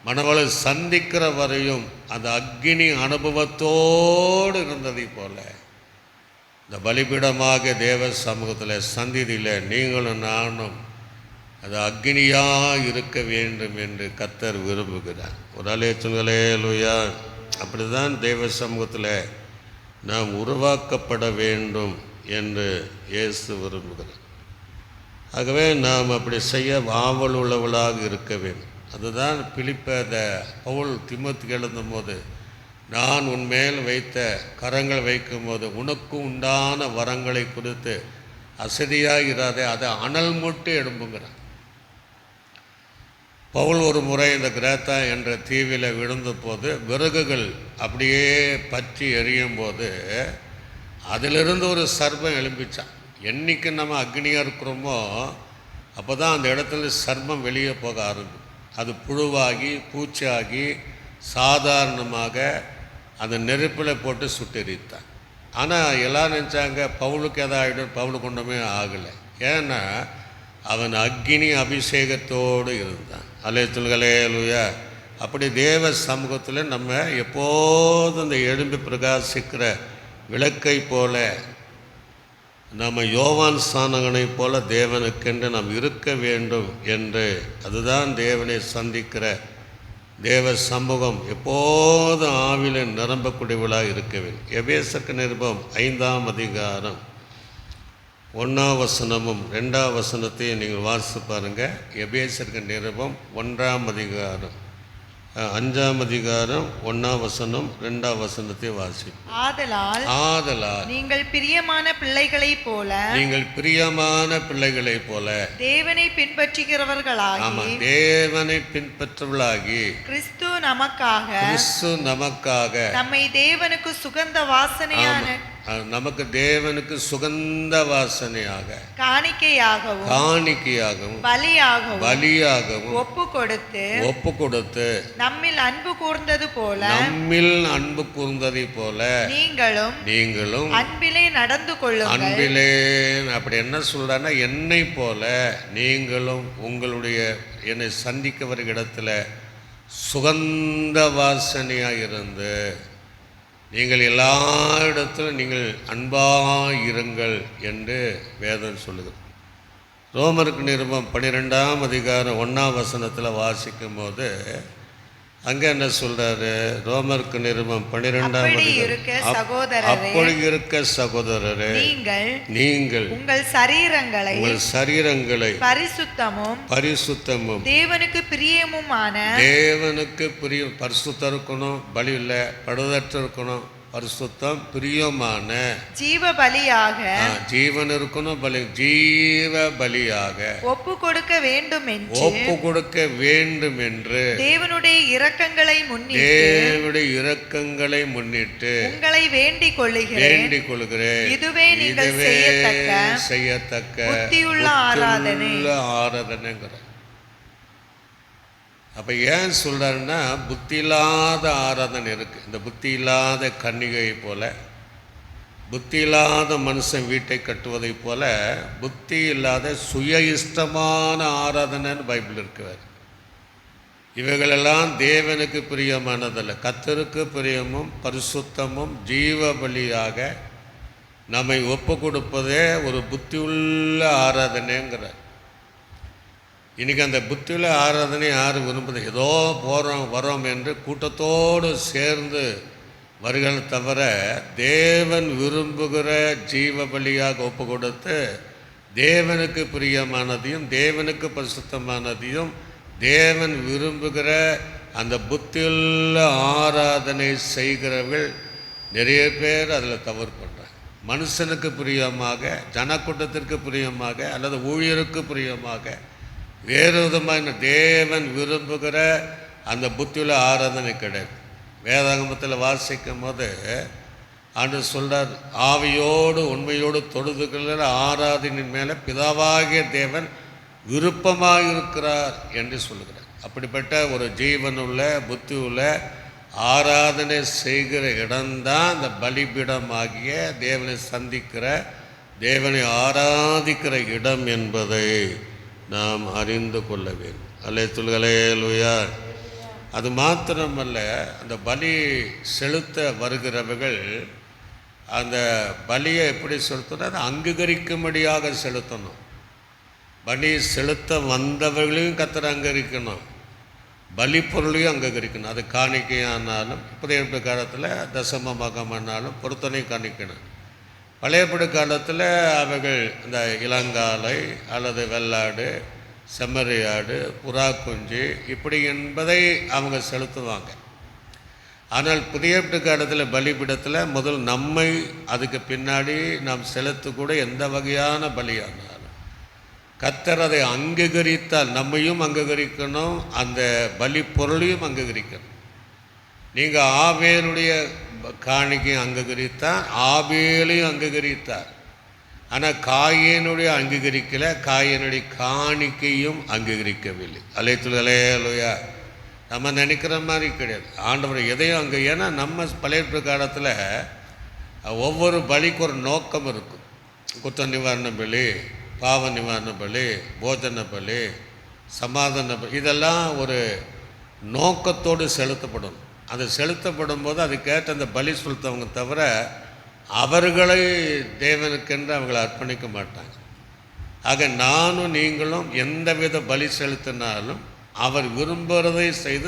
மணவாளை சந்திக்கிற வரையும் அந்த அக்கினி அனுபவத்தோடு இருந்ததை போல இந்த பலிபீடமாக தேவ சமூகத்தில் சந்திதியில் நீங்களும் நானும் அது அக்கினியாக இருக்க வேண்டும் என்று கர்த்தர் விரும்புகிறார். ஒரு அலேச்சுங்களே லூயா. அப்படி தான் தேவ சமூகத்தில் நாம் உருவாக்கப்பட வேண்டும் என்று இயேசு விரும்புகிறார். ஆகவே நாம் அப்படி செய்ய ஆவல் உள்ளவளாக இருக்க வேண்டும். அதுதான் பிலிப்பை பவுல் திமோத்திக்கு எழுதும் போது, நான் உன்மேல் வைத்த கரங்கள் வைக்கும்போது உனக்கு உண்டான வரங்களை குறித்து அசதியாக இராதே, அதை அனல் மூட்டி எழும்புங்கிறான். பவுல் ஒரு முறை இந்த கிரேத்தா என்ற தீவில் விழுந்த போது விறகுகள் அப்படியே பற்றி எரியும் போது அதிலிருந்து ஒரு சர்ப்பம் எழும்பிச்சான். என்றைக்கு நம்ம அக்னியாக இருக்கிறோமோ அப்போ தான் அந்த இடத்துல சர்ப்பம் வெளியே போக ஆரம்பிக்கும். அது புழுவாகி பூச்சாகி சாதாரணமாக அந்த நெருப்பில் போட்டு சுட்டெரித்தான். ஆனால் எல்லாம் நினச்சாங்க பவுலுக்கு எதாவது ஆகிடும், பவுலுக்கு ஒன்றுமே ஆகலை. ஏன்னா அவன் அக்கினி அபிஷேகத்தோடு இருந்தான். அல்லேலூயா லூயா. அப்படி தேவ சமூகத்தில் நம்ம எப்போதும் இந்த எழும்பி பிரகாசிக்கிற விளக்கை போல, நம்ம யோவான் ஸ்நானகனை போல தேவனுக்கென்று நாம் இருக்க வேண்டும் என்று, அதுதான் தேவனை சந்திக்கிற தேவ சமூகம் எப்போதும் ஆவில நிரம்பக்கூடியவளாக இருக்க வேண்டும். எபேசருக்கு நிருபம் 5ஆம் அதிகாரம் 1ஆம் வசனமும் 2ஆம் வசனத்தையும் நீங்கள் வாசித்து பாருங்கள். எபேசருக்கு நிருபம் 1ஆம் அதிகாரம் 5ஆம் அதிகாரம் 1ஆம் வசனம் 2ஆம் வசனத்தை வாசி. ஆதலால் நீங்கள் பிரியமான பிள்ளைகளைப் போல தேவனை பின்பற்றுகிறவர்களாகி, தேவனை பின்பற்றவர்களாகி கிறிஸ்து நமக்காக நம்மை தேவனுக்கு சுகந்த வாசனையான, நமக்கு தேவனுக்கு சுகந்த வாசனையாக காணிக்கையாகவும் பலியாகவும் ஒப்பு கொடுத்து நம்மில் அன்பு கூர்ந்ததை போல நீங்களும் அன்பிலே நடந்து கொள்ளுங்கள். அன்பிலே அப்படி என்ன சொல்றான்னா, என்னை போல நீங்களும் உங்களுடைய என்னை சந்திக்க வருகிற இடத்துல சுகந்த வாசனையாக இருந்து நீங்கள் எல்லா இடத்திலும் நீங்கள் அன்பாயிருங்கள் என்று வேதம் சொல்லுகிறது. ரோமருக்கு நிருபம் 12ஆம் அதிகாரம் 1ஆம் வசனத்தில் வாசிக்கும் போது அங்கே என்ன சொல்றாரு? ரோமருக்கு நிருபம் 12ஆம் அதிகாரம், அப்படி இருக்க சகோதரரே நீங்கள் உங்கள் சரீரங்களை பரிசுத்தமும் தேவனுக்கு பிரியமுமான, பரிசுத்தம் இருக்கணும், பலி இல்லை, பழுதற்று இருக்கணும், பரிசுத்தம் பிரியமான ஜீவ இருக்கணும், ஜீவ பலியாக ஒப்பு கொடுக்க வேண்டும் என்று தேவனுடைய இரக்கங்களை முன்னிட்டு உங்களை வேண்டிக் கொள்கிறேன். இதுவே நீங்கள் செய்யத்தக்க புத்தியுள்ள ஆராதனைங்கிற. அப்போ ஏன் சொல்கிறாருன்னா, புத்தி இல்லாத ஆராதனை இருக்குது. இந்த புத்தி இல்லாத கன்னிகை போல, புத்தி இல்லாத மனுஷன் வீட்டை கட்டுவதை போல புத்தி இல்லாத சுய இஷ்டமான ஆராதனைன்னு பைபிள் இருக்கிறார். இவைகளெல்லாம் தேவனுக்கு பிரியமானதல்ல. கர்த்தருக்கு பிரியமும் பரிசுத்தமும் ஜீவ பலியாக நம்மை ஒப்பு கொடுப்பதே ஒரு புத்தி உள்ள ஆராதனைங்கிறார். இன்றைக்கி அந்த புத்தியுள்ள ஆராதனை யார் விரும்புது? ஏதோ போகிறோம் வரோம் என்று கூட்டத்தோடு சேர்ந்து வருகளை தவிர, தேவன் விரும்புகிற ஜீவ பலியாக ஒப்பு கொடுத்து தேவனுக்கு பிரியமானதையும் தேவனுக்கு பரிசுத்தமானதையும் தேவன் விரும்புகிற அந்த புத்தியுள்ள ஆராதனை செய்கிறவர்கள் நிறைய பேர் அதில் தவறு பண்ணுறாங்க. மனுஷனுக்கு பிரியமாக, ஜனக்கூட்டத்திற்கு பிரியமாக, அல்லது ஊழியருக்கு பிரியமாக, வேறு விதமான தேவன் விரும்புகிற அந்த புத்தியுள்ள ஆராதனை கிடையாது. வேதாகமத்தில் வாசிக்கும் போது ஆண்டவர் சொல்றார், ஆவியோடு உண்மையோடு தொழுதுகிற ஆராதனையின் மேலே பிதாவாகிய தேவன் விருப்பமாக இருக்கிறார் என்று சொல்லுகிறார். அப்படிப்பட்ட ஒரு ஜீவனுள்ள புத்தி உள்ள ஆராதனை செய்கிற இடம்தான் இந்த பலிபீடமாகிய தேவனை சந்திக்கிற, தேவனை ஆராதிக்கிற இடம் என்பதை நாம் அறிந்து கொள்ள வேண்டும். அல்லேலூயா. அது மாத்திரமல்ல, அந்த பலி செலுத்த வருகிறவர்கள் அந்த பலியை எப்படி செலுத்தணும், அதை அங்கீகரிக்கும்படியாக செலுத்தணும். பலி செலுத்த வந்தவர்களையும் கர்த்தர் அங்கீகரிக்கணும், பலி பொருளையும் அங்கீகரிக்கணும். அது காணிக்கையானாலும், புதிய காலத்தில் தசமமாகமானாலும் பொருத்தனை காணிக்கணும். பழையப்படு காலத்தில் அவைகள் இந்த இளங்காலை அல்லது வெள்ளாடு, செம்மறியாடு, புறா குஞ்சு இப்படி என்பதை அவங்க செலுத்துவாங்க. ஆனால் புதிய காலத்தில் பலிபீடத்தில் முதல் நம்மை, அதுக்கு பின்னாடி நாம் செலுத்தக்கூட எந்த வகையான பலியானாலும் கர்த்தர் அதை அங்கீகரித்தால் நம்மையும் அங்கீகரிக்கணும், அந்த பலி பொருளையும் அங்கீகரிக்கணும். நீங்கள் ஆபேலுடைய காணிக்கையும் அங்கீகரித்தார், ஆபேலையும் அங்கீகரித்தார். ஆனால் காயினுடைய அங்கீகரிக்கலை, காயினுடைய காணிக்கையும் அங்கீகரிக்கவில்லை. அலைத்துலையா நம்ம நினைக்கிற மாதிரி கிடையாது. ஆண்டவர் எதையும் அங்கே, ஏன்னா நம்ம பழைய காலத்தில் ஒவ்வொரு பலிக்கு ஒரு நோக்கம் இருக்கும். குற்ற நிவாரண பலி, பாவ நிவாரண பலி, போஜன பலி, சமாதான பலி, இதெல்லாம் ஒரு நோக்கத்தோடு செலுத்தப்படும். அது செலுத்தப்படும் போது அதுக்கேற்ற அந்த பலி செலுத்தவங்க தவிர அவர்களை தேவனுக்கென்று அவங்களை அர்ப்பணிக்க மாட்டாங்க. ஆக நானும் நீங்களும் எந்தவித பலி செலுத்தினாலும் அவர் விரும்புகிறதை செய்து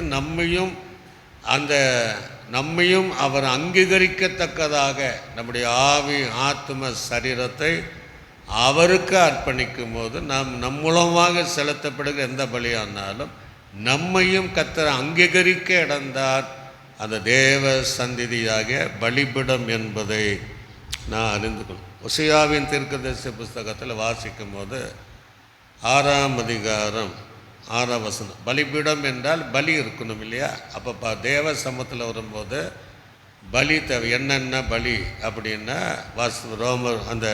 நம்மையும் அவர் அங்கீகரிக்கத்தக்கதாக நம்முடைய ஆவி, ஆத்ம, சரீரத்தை அவருக்கு அர்ப்பணிக்கும் போது நம் மூலமாக செலுத்தப்படுகிற எந்த பலியானாலும் நம்மையும் கர்த்தர் அங்கீகரிக்க இடந்தார் அந்த தேவ சந்திதியாகிய பலிபிடம் என்பதை நான் அறிந்து கொள்ளும். ஓசியாவின் தீர்க்கதரிசி புஸ்தகத்தில் வாசிக்கும் போது 6ஆம் அதிகாரம் 6ஆம் வசனம், பலிபீடம் என்றால் பலி இருக்கணும் இல்லையா? அப்போ தேவ சமத்தில் வரும்போது பலி தேவை. என்னென்ன பலி அப்படின்னா ரோமர் அந்த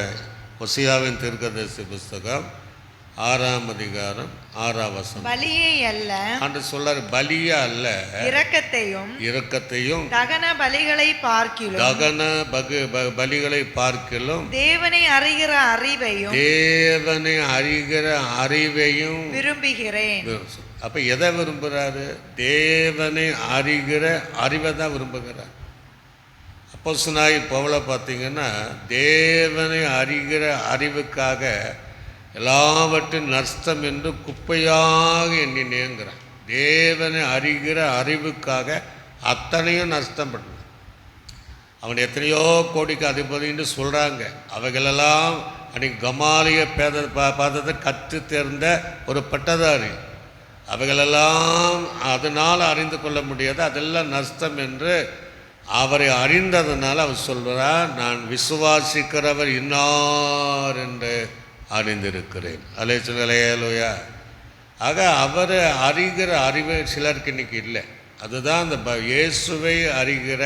ஓசியாவின் தீர்க்கதரிசி புஸ்தகம் 6ஆம் அதிகாரம் 6ஆம் வசனம், பலியே அல்ல என்று சொல்றாரு. பலியே அல்ல, இரக்கத்தையும் தகன பலிகளை பார்க்கிலும் தேவனை அறிகிற அறிவையும் விரும்புகிறேன். அப்ப எதை விரும்புகிறாரு? தேவனை அறிகிற அறிவை தான் விரும்புகிறார். அப்போஸ்தலனாகிய பவுலை பார்த்தீங்கன்னா தேவனை அறிகிற அறிவுக்காக எல்லாவற்றின் நஷ்டம் என்று குப்பையாக எண்ணினேங்கிறான். தேவனை அறிகிற அறிவுக்காக அத்தனையும் நஷ்டம் பண்ண. அவன் எத்தனையோ கோடிக்கு அதிபதின்னு சொல்கிறாங்க. அவைகளெல்லாம் அன்றைக்கி கமாலிய பாதத்தை கற்று தேர்ந்த ஒரு பட்டதாரி. அவைகளெல்லாம் அதனால் அறிந்து கொள்ள முடியாது, அதெல்லாம் நஷ்டம் என்று அவரை அறிந்ததுனால அவர் சொல்கிறார், நான் விசுவாசிக்கிறவர் இன்னார் என்று அறிந்திருக்கிறேன். அலேலுயா. ஆக அவரை அறிகிற அறிவு சிலருக்கு இன்னைக்கு இல்லை. அதுதான் அந்த இயேசுவை அறிகிற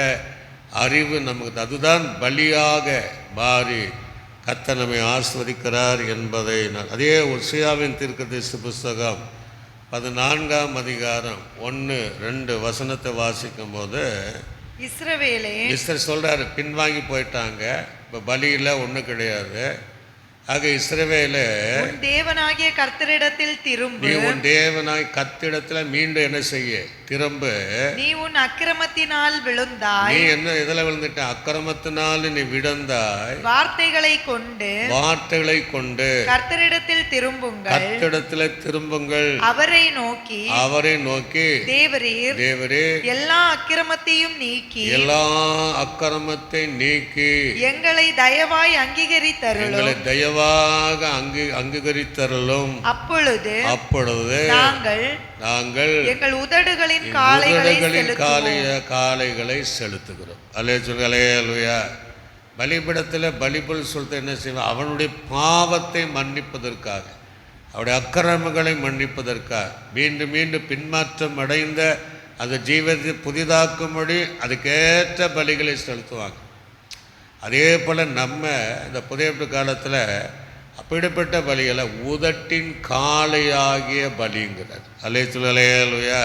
அறிவு நமக்கு, அதுதான் பலியாக மாறி கர்த்தர் நம்மை ஆஸ்வதிக்கிறார் என்பதை நான் அதே ஓசியாவின் தீர்க்கதரிசி புஸ்தகம் 14ஆம் அதிகாரம் 1-2 வசனத்தை வாசிக்கும் போது இஸ்ரவேல் சொல்றாரு, பின்வாங்கி போயிட்டாங்க, இப்போ பலியில் ஒன்றும் கிடையாது. ஆக இஸ்ரவேலே, உன் தேவனாகிய கர்த்தரிடத்தில் திரும்பு. நீ உன் தேவனாய் கர்த்தரிடத்தில் மீண்டும் என்ன செய்ய? திரும்பு. நீ உன் அக்கிரமத்தினால் விழுந்தாய். நீ என்ன இதில் விழுந்துட்ட? அக்கிரமத்தினால் நீ விழுந்தாய். வார்த்தைகளை கொண்டு கர்த்தரிடத்தில் திரும்புங்கள். அவரை நோக்கி தேவரீர் எல்லா அக்கிரமத்தையும் நீக்கி எங்களை தயவாய் அங்கீகரித்தருளும். அப்பொழுது நாங்கள் எங்கள் உதடுகளின் காளைகளை செலுத்துகிறோம். அல்லேலூயா. பலிபீடத்தில் பலிபொருள் சொல்லிட்டு என்ன செய்வோம்? அவனுடைய பாவத்தை மன்னிப்பதற்காக, அவருடைய அக்கிரமங்களை மன்னிப்பதற்காக, மீண்டும் மீண்டும் பின்மாற்றம் அடைந்த அந்த ஜீவத்தை புதிதாக்கும்படி அதுக்கேற்ற பலிகளை செலுத்துவாங்க. அதே போல் நம்ம இந்த புதிய காலத்தில் அப்படிப்பட்ட பலிகளை உதட்டின் காளையாகிய பலிங்கிறார். அல்லேலூயா.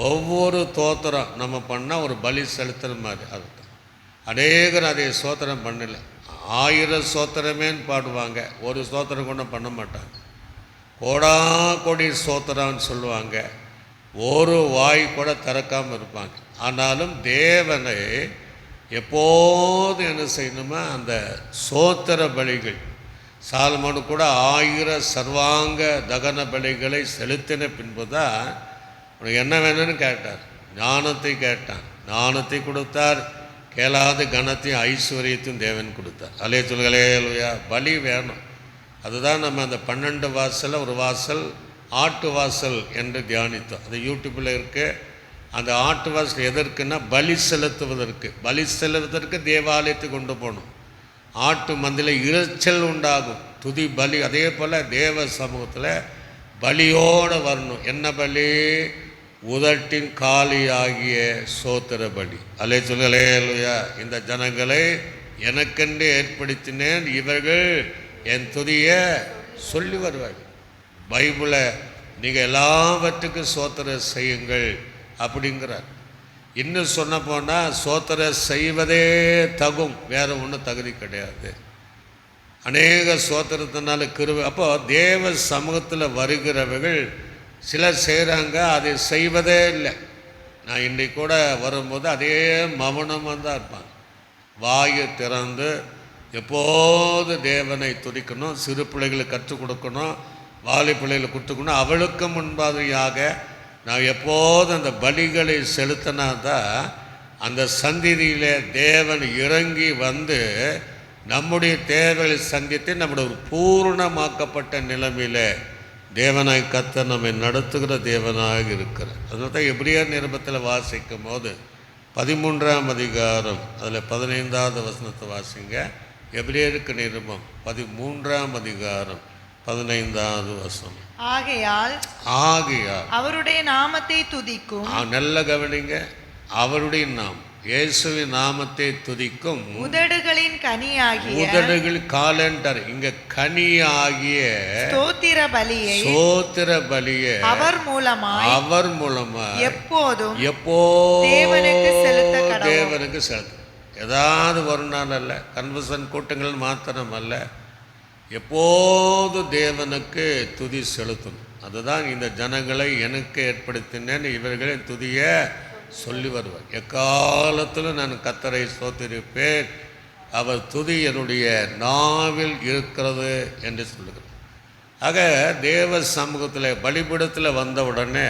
ஒவ்வொரு தோத்திரம் நம்ம பண்ணால் ஒரு பலி செலுத்துகிற மாதிரி அதுதான். அநேகர் அதை சோத்திரம் பண்ணல, 1000 சோத்திரமேன்னு பாடுவாங்க, ஒரு சோத்திரம் கொண்டு பண்ண மாட்டாங்க. கோடி சோத்திரம்னு சொல்லுவாங்க. ஒரு வாய் கூட திறக்காமல் இருப்பாங்க. ஆனாலும் தேவனை எப்போது என்ன செய்யணுமா, அந்த சோத்திர பலிகள், சாலமோனு கூட 1000 சர்வாங்க தகன பலிகளை செலுத்தின பின்பு தான் உனக்கு என்ன வேணும்னு கேட்டார். ஞானத்தை கேட்டான், ஞானத்தை கொடுத்தார். கேளாத கனத்தையும் ஐஸ்வர்யத்தையும் தேவன் கொடுத்தார். அல்லேலூயா. பலி வேணும். அதுதான் நம்ம அந்த 12 வாசலில் ஒரு வாசல் ஆட்டு வாசல் என்று தியானித்தோம். அது யூடியூப்பில் இருக்குது. அந்த ஆட்டு வாசல் எதற்குன்னா பலி செலுத்துவதற்கு. பலி செலுத்துவதற்கு தேவாலயத்துக்கு கொண்டு போகணும். ஆட்டு மந்தியில் இரைச்சல் உண்டாகும். துதி பலி. அதே போல் தேவ சமூகத்தில் பலியோடு வரணும். என்ன பலி? உதட்டின் காலியாகிய சோத்திர பலி. அல்லேலூயா. இந்த ஜனங்களை எனக்கென்று ஏற்படுத்தினேன், இவர்கள் என் துதியை சொல்லி வருவார்கள். பைபிளை நீங்கள் எல்லாவற்றுக்கும் சோத்திரம் செய்யுங்கள் அப்படிங்கிறார். இன்னும் சொன்ன போனால் சோத்திரம் செய்வதே தகும், வேறு ஒன்றும் தகுதி கிடையாது. அநேக சோத்திரத்தினால கிருபை. அப்போ தேவ சமூகத்தில் வருகிறவர்கள் சிலர் செய்கிறாங்க, அதை செய்வதே இல்லை. நான் இன்றைக்கு கூட வரும்போது அதே மௌனமாக தான் இருப்பாங்க. வாயை திறந்து எப்போது தேவனை துதிக்கணும், சிறு பிள்ளைகளுக்கு கற்றுக் கொடுக்கணும், வாலி பிள்ளைகளை கொடுத்துக்கணும். அவளுக்கு முன்பாதையாக நான் எப்போதும் அந்த பலிகளை செலுத்தினா தான் அந்த சந்திதியில் தேவன் இறங்கி வந்து நம்முடைய தேவைகளை சந்தித்து நம்முடைய ஒரு பூர்ணமாக்கப்பட்ட நிலைமையில் தேவனாய் கர்த்தர் நம்மை நடத்துகிற தேவனாக இருக்கிறார். அதனால தான் எபிரேயர் நிருபத்தில் வாசிக்கும் போது 13ஆம் அதிகாரம் அதில் 15வது வசனத்தை வாசிங்க. எபிரேயருக்கு நிருபம் 13ஆம் அதிகாரம் 15வது வசனம். ஆகையால் அவருடைய நாமத்தை துதிக்கும். நல்ல கவனிங்க. அவருடைய நாமம் இயேசுவின் நாமத்தை துதிக்கும் உதடுகளின் கனியாகிய, உதடுகள் காலண்டர் இங்க கனியாகிய ஸ்தோத்திர பலியை அவர் மூலமா எப்போதும் தேவனுக்கு செலுத்த. ஏதாவது ஒரு நாள் அல்ல, கன்வர்சன் கூட்டங்கள் மாத்திரம் அல்ல, எப்போது தேவனுக்கு துதி செலுத்தணும். அதுதான் இந்த ஜனங்களை எனக்கு ஏற்படுத்தினேன், இவர்களை துதிய சொல்லி வருவார். எக்காலத்திலும் நான் கர்த்தரை ஸ்தோத்திரிப்பேன், அவர் துதி என்னுடைய நாவில் இருக்கிறது என்று சொல்லுகிறார். ஆக தேவ சமூகத்தில் பலிபீடத்தில் வந்தவுடனே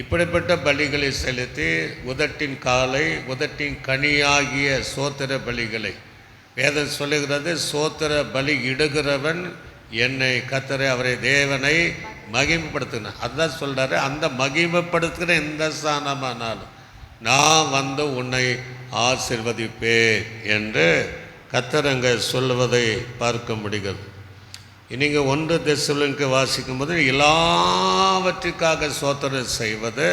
இப்படிப்பட்ட பலிகளை செலுத்தி உதட்டின் காலை, உதட்டின் கனியாகிய சோத்திர பலிகளை, வேதம் சொல்லுகிறது, சோத்திர பலி இடுகிறவன் என்னை கர்த்தரை, அவரை தேவனை மகிமைப்படுத்தினார். அதுதான் சொல்கிறாரு. அந்த மகிமைப்படுத்துகிற எந்த ஸ்தானமானாலும் நான் வந்து உன்னை ஆசீர்வதிப்பேன் என்று கர்த்தர் அங்கே சொல்லுவதை பார்க்க முடிகிறது. நீங்கள் 1 தெசலோனிக்கே வாசிக்கும் போது எல்லாவற்றுக்காக சோத்திரம் செய்வது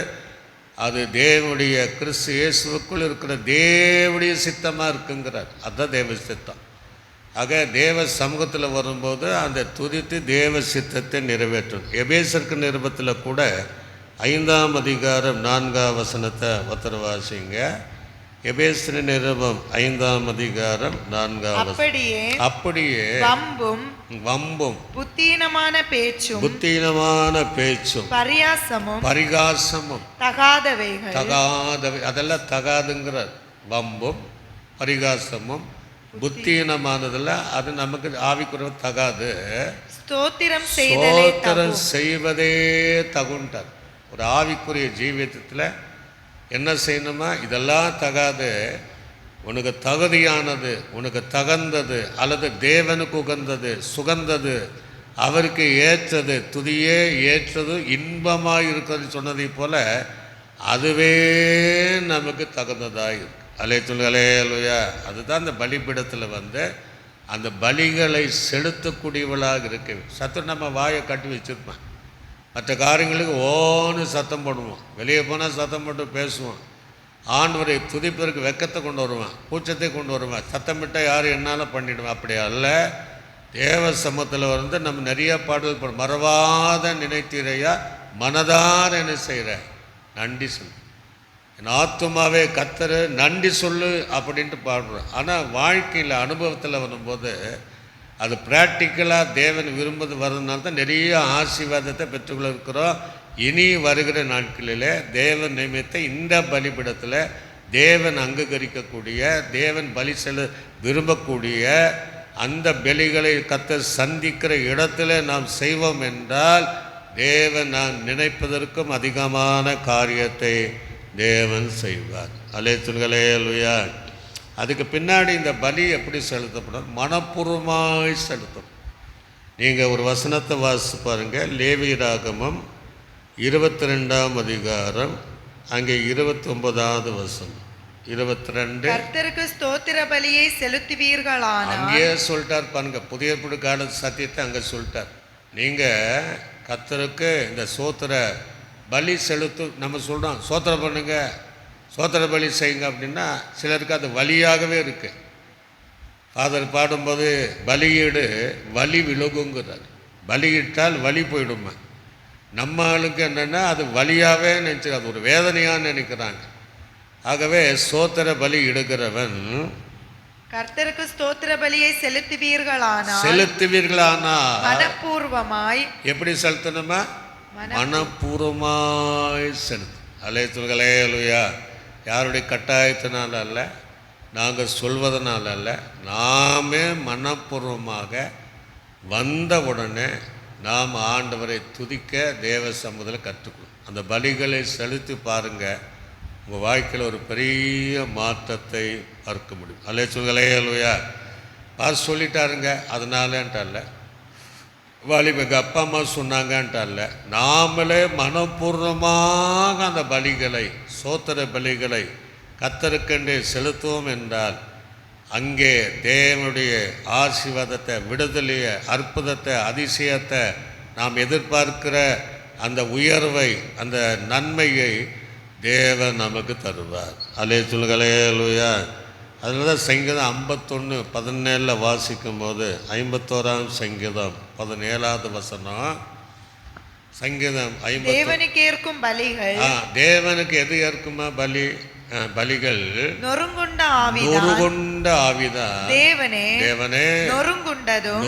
அது தேவனுடைய கிறிஸ்து இயேசுவுக்குள் இருக்கிற தேவனுடைய சித்தமாக இருக்குங்கிறார். அதுதான் தேவ சித்தம். ஆக தேவ சமூகத்தில் வரும்போது அந்த துதித்து தேவ சித்தத்தை நிறைவேற்றும். எபேசருக்கு நிருபத்தில் கூட 5ஆம் அதிகாரம் 4ஆம் வசனத்தை ஒத்தரவாசிங்க. எபேசர் நிருபம் 5ஆம் அதிகாரம் 4ஆம் வசனம். அப்படியே வம்பும் புத்தீனமான பேச்சும் பரிகாசமும் தகாதவை, அதெல்லாம் தகாதுங்கிறார். வம்பும் பரிகாசமும் புத்தீனமானதில் அது நமக்கு ஆவிக்குரிய தகாது. ஸ்தோத்திரம் செய்வதே தகுண்டார். ஒரு ஆவிக்குரிய ஜீவிதத்தில் என்ன செய்யணுமா, இதெல்லாம் தகாது, உனக்கு தகுதியானது, உனக்கு தகந்தது, அல்லது தேவனுக்கு உகந்தது, சுகந்தது, அவருக்கு ஏற்றது, துதியே ஏற்றது, இன்பமாக இருக்கிறது சொன்னதை போல அதுவே நமக்கு தகுந்ததாக இருக்கு. அல்லேலூயா. அதுதான் அந்த பலிபீடத்தில் வந்து அந்த பலிகளை செலுத்தக்கூடியவளாக இருக்க. சத்தம் நம்ம வாயை கட்டி வச்சுருப்பேன். மற்ற காரியங்களுக்கு ஓன்னு சத்தம் போடுவோம், வெளியே போனால் சத்தம் போட்டு பேசுவோம், ஆண்டவரை துதிப்பதற்கு வெக்கத்தை கொண்டு வருவேன், கூச்சத்தை கொண்டு வருவேன், சத்தமிட்டால் யாரும் என்னால் பண்ணிவிடுவேன். அப்படி அல்ல. தேவ சமூகத்தில் வந்து நம்ம நிறைய பாடல் மறவாத நினைத்தீரையா, மனதார என்ன செய்கிற, நன்றி சொல்லு, என் ஆத்துமாவே கர்த்தரை நன்றி சொல்லு அப்படின்ட்டு பாடுறோம். ஆனால் வாழ்க்கையில் அனுபவத்தில் வரும்போது அது ப்ராக்டிக்கலாக தேவன் விரும்புவது வர்றதுனால தான் நிறைய ஆசீர்வாதத்தை பெற்றுக்கொள்ள இருக்கிறோம். இனி வருகிற நாட்களில் தேவன் நியமித்த இந்த பலிபீடத்தில் தேவன் அங்கீகரிக்கக்கூடிய, தேவன் பலி செல்ல விரும்பக்கூடிய அந்த பலிகளை கர்த்தர் சந்திக்கிற இடத்துல நாம் செய்வோம் என்றால் தேவன் நான் நினைப்பதற்கும் அதிகமான காரியத்தை தேவன் செய்வார். அல்லேலூயா. அதுக்கு பின்னாடி இந்த பலி எப்படி செலுத்தப்படும்? மனப்பூர்வமாய் செலுத்தப்படும். நீங்கள் ஒரு வசனத்தை வாசித்து பாருங்கள். லேவியராகமம் 22ஆம் அதிகாரம், அங்கே 29வது வசனம். 22. கர்த்தருக்கு ஸ்தோத்திர பலியை செலுத்துவீர்களானால், அங்கேயே சொல்லிட்டார் பாருங்க, புதிய கால சத்தியத்தை அங்கே சொல்லிட்டார். நீங்கள் கர்த்தருக்கு இந்த சோத்திர பலி நம்ம சொல்கிறோம் சோத்திரம் பண்ணுங்க, சோத்திர பலி செய்யுங்க அப்படின்னா சிலருக்கு அது வலியாகவே இருக்குது. ஃபாதர் பாடும்போது பலியீடு வலி விலகுங்கிறார். பலியிட்டால் வலி போயிடுமா. நம்ம ஆளுக்கு என்னென்னா அது வலியாகவே நினச்சி அது ஒரு வேதனையாக நினைக்கிறாங்க. ஆகவே ஸ்தோத்திர பலி இடுகிறவன் கர்த்தருக்கு ஸ்தோத்திர பலியை செலுத்துவீர்களானால் மனப்பூர்வமாய். எப்படி செலுத்தணுமா? மனப்பூர்வமாய் செலுத்து. அல்லேலூயா. யாருடைய கட்டாயத்தினால அல்ல, நாங்கள் சொல்வதனால அல்ல, நாமே மனப்பூர்வமாக வந்த உடனே நாம் ஆண்டவரை துதிக்க தேவ சமூகத்தில் கற்றுக்கணும். அந்த பலிகளை செலுத்தி பாருங்கள், உங்கள் வாழ்க்கையில் ஒரு பெரிய மாற்றத்தை பார்க்க முடியும். அல்லேலூயா. பார் சொல்லிட்டாருங்க அதனாலன்ட்டால, எங்கள் அப்பா அம்மா சொன்னாங்கன்ட்டால, நாமளே மனப்பூர்வமாக அந்த பலிகளை, சோத்திர பலிகளை கர்த்தருக்கென்று செலுத்துவோம் என்றால் அங்கே தேவனுடைய ஆசீர்வாதத்தை, விடுதலையை, அற்புதத்தை, அதிசயத்தை, நாம் எதிர்பார்க்கிற அந்த உயர்வை, அந்த நன்மையை தேவன் நமக்கு தருவார். அல்லேலூயா. அதில் தான் சங்கீதம் 51:17 வாசிக்கும் போது 51ஆம் சங்கீதம் 17வது வசனம். சங்கீதம் 50. தேவனுக்கு ஏற்கும் பலிகள். தேவனுக்கு எது ஏற்குமா? பலிகள் நொறுங்குண்ட ஆவிதான். தேவனே நொறுங்குண்டதும்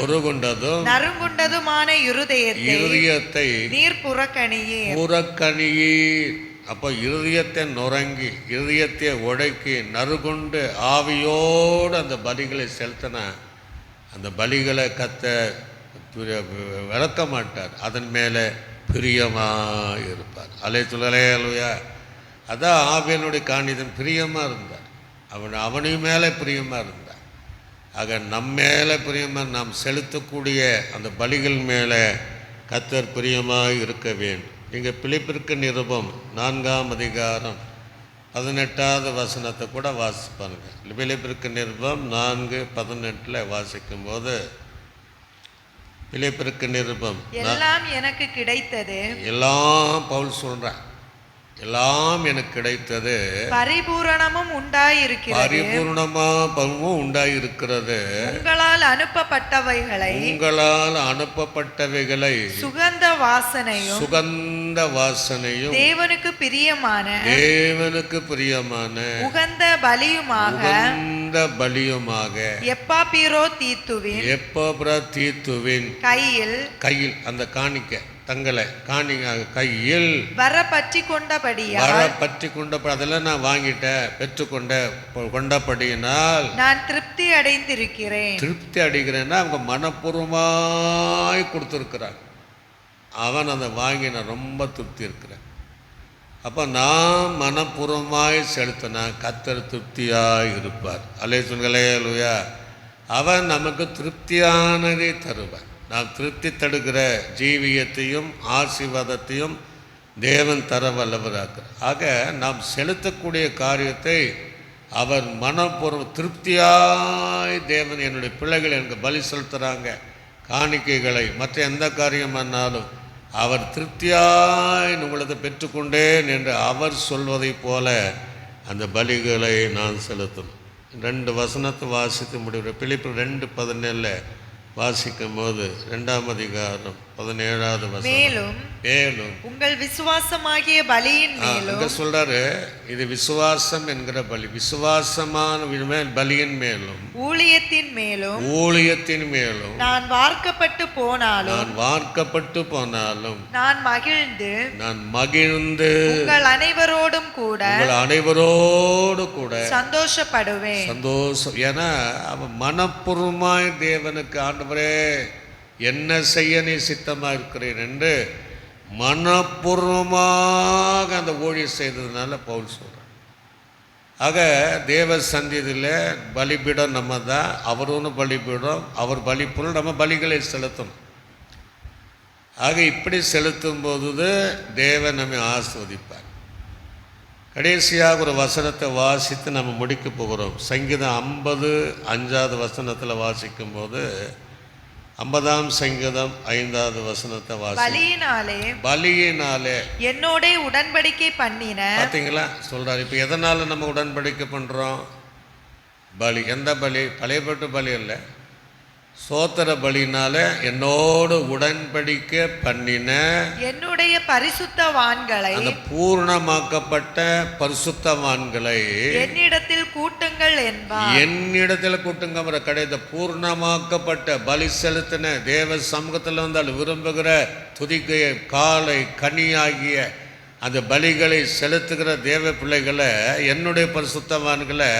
நறுங்குண்டதுமான இருதயத்தை நீர் புறக்கணியீர். அப்போ இருதயத்தை நொறுங்கி, இருதயத்தை உடைக்கி, நறுகுண்டு ஆவியோடு அந்த பலிகளை செலுத்தின அந்த பலிகளை கர்த்தர் விளக்க மாட்டார். அதன் மேலே பிரியமாக இருப்பார். அல்லேலூயா. அதான் ஆவியனுடைய காணிதன் பிரியமாக இருந்தார். அவனையும் மேலே பிரியமாக இருந்தார். ஆக நம் மேலே பிரியமாக நாம் செலுத்தக்கூடிய அந்த பலிகள் மேலே கர்த்தர் பிரியமாக இருக்க வேண்டும். இங்கே பிலிப்பிற்கு நிருபம் 4ஆம் அதிகாரம் 18வது வசனத்தை கூட வாசிப்பாங்க. பிலிப்பிற்கு நிருபம் 4:18 வாசிக்கும் போது, பிலிப்பிற்கு நிருபம் எல்லாம் எனக்கு கிடைத்தது, எல்லாம் பவுல் சொல்றான், எல்லாம் எனக்கு கிடைத்தது, பரிபூரணமும் உண்டாயிருக்கிறது, உங்களால் அனுப்பப்பட்டவைகளை சுகந்த வாசனையும் தேவனுக்கு பிரியமான உகந்த பலியுமாக எப்பாப்ரோதீத்துவின் கையில் அந்த காணிக்க தங்களை கையில் வர பற்றி கொண்ட அதெல்லாம் நான் வாங்கிட்டேன், கொண்டபடியினால் நான் திருப்தி அடைகிறேன்னா அவங்க மனப்பூர்வமாய் கொடுத்துருக்கிறாங்க. அவன் அதை வாங்கி நான் ரொம்ப திருப்தி இருக்கிறேன். அப்போ நான் மனப்பூர்வமாய் செலுத்தினா கர்த்தர் திருப்தியாய் இருப்பார். அல்லேலூயா. அவன் நமக்கு திருப்தியானதை தருவார். நாம் திருப்தி தடுக்கிற ஜீவியத்தையும் ஆசீர்வாதத்தையும் தேவன் தர வல்லவராகிறார். ஆக நாம் செலுத்தக்கூடிய காரியத்தை அவர் மனப்பூர்வ திருப்தியாய் தேவன் என்னுடைய பிள்ளைகள் எனக்கு பலி செலுத்துகிறாங்க, காணிக்கைகளை மற்ற எந்த காரியமானாலும் அவர் திருப்தியாய் உங்களது பெற்றுக்கொண்டேன் என்று அவர் சொல்வதை போல அந்த பலிகளை நான் செலுத்தணும். 2 வசனத்தை வாசித்து முடிவு. பிலிப்பியர் 2:17 வாசிக்கும் போது 2ஆம் அதிகாரம் 17வது வசனம். மேலும் மேலும் உங்கள் விசுவாசமாகிய பலியின் மேலும் இங்க சொல்றாரு, இது விசுவாசம் என்கிற பலி, விசுவாசமான பலியின் மேலும் ஊழியத்தின் மேலும் ஊழியத்தின் மேலும் நான் வார்க்கப்பட்டு போனாலும் நான் மகிழ்ந்து உங்கள் அனைவரோடும் கூட சந்தோஷப்படுவேன். சந்தோஷம். ஏன்னா அவன் மனப்பூர்வமாய் தேவனுக்கு, ஆண்டவரே என்ன செய்ய நீ சித்தமாக இருக்கிறேன் என்று மனப்பூர்வமாக அந்த ஊழியம் செய்ததுனால பவுல் சொல்கிறார். ஆக தேவ சந்நிதியில் பலிபீடம் நம்ம தான், அவர் ஒன்று பலிபீடம், அவர் பலிபொருள், நம்ம பலிகளை செலுத்தணும். ஆக இப்படி செலுத்தும் போது தேவன் நம்மை ஆஸ்வதிப்பார். கடைசியாக ஒரு வசனத்தை வாசித்து நம்ம முடிக்க போகிறோம். சங்கீதம் 50:5 வசனத்தில் வாசிக்கும் போது 50ஆம் சங்கீதம் 5வது வசனத்தை பலியினாலே என்னோட உடன்படிக்கை பண்ணின. பார்த்தீங்களா சொல்றாரு. இப்போ எதனால நம்ம உடன்படிக்கை பண்றோம்? பலி. எந்த பலி? பழையப்பட்டு பலி இல்லை, சோத்திர பலினால என்னோடு உடன்படிக்கை பண்ணின என்னுடைய பரிசுத்தவான்களை, அந்த பூர்ணமாக்கப்பட்ட பரிசுத்தவான்களை என்னிடத்தில் கூட்டுங்கள் என்பார். என்னிடத்தில் கூட்டுங்கிற கடை, இந்த பூர்ணமாக்கப்பட்ட பலி செலுத்தின தேவ சமூகத்தில் வந்தால் விரும்புகிற துதிக்கைய காலை கனியாகிய அந்த பலிகளை செலுத்துகிற தேவ பிள்ளைகளை, என்னுடைய பரிசுத்தவான்களை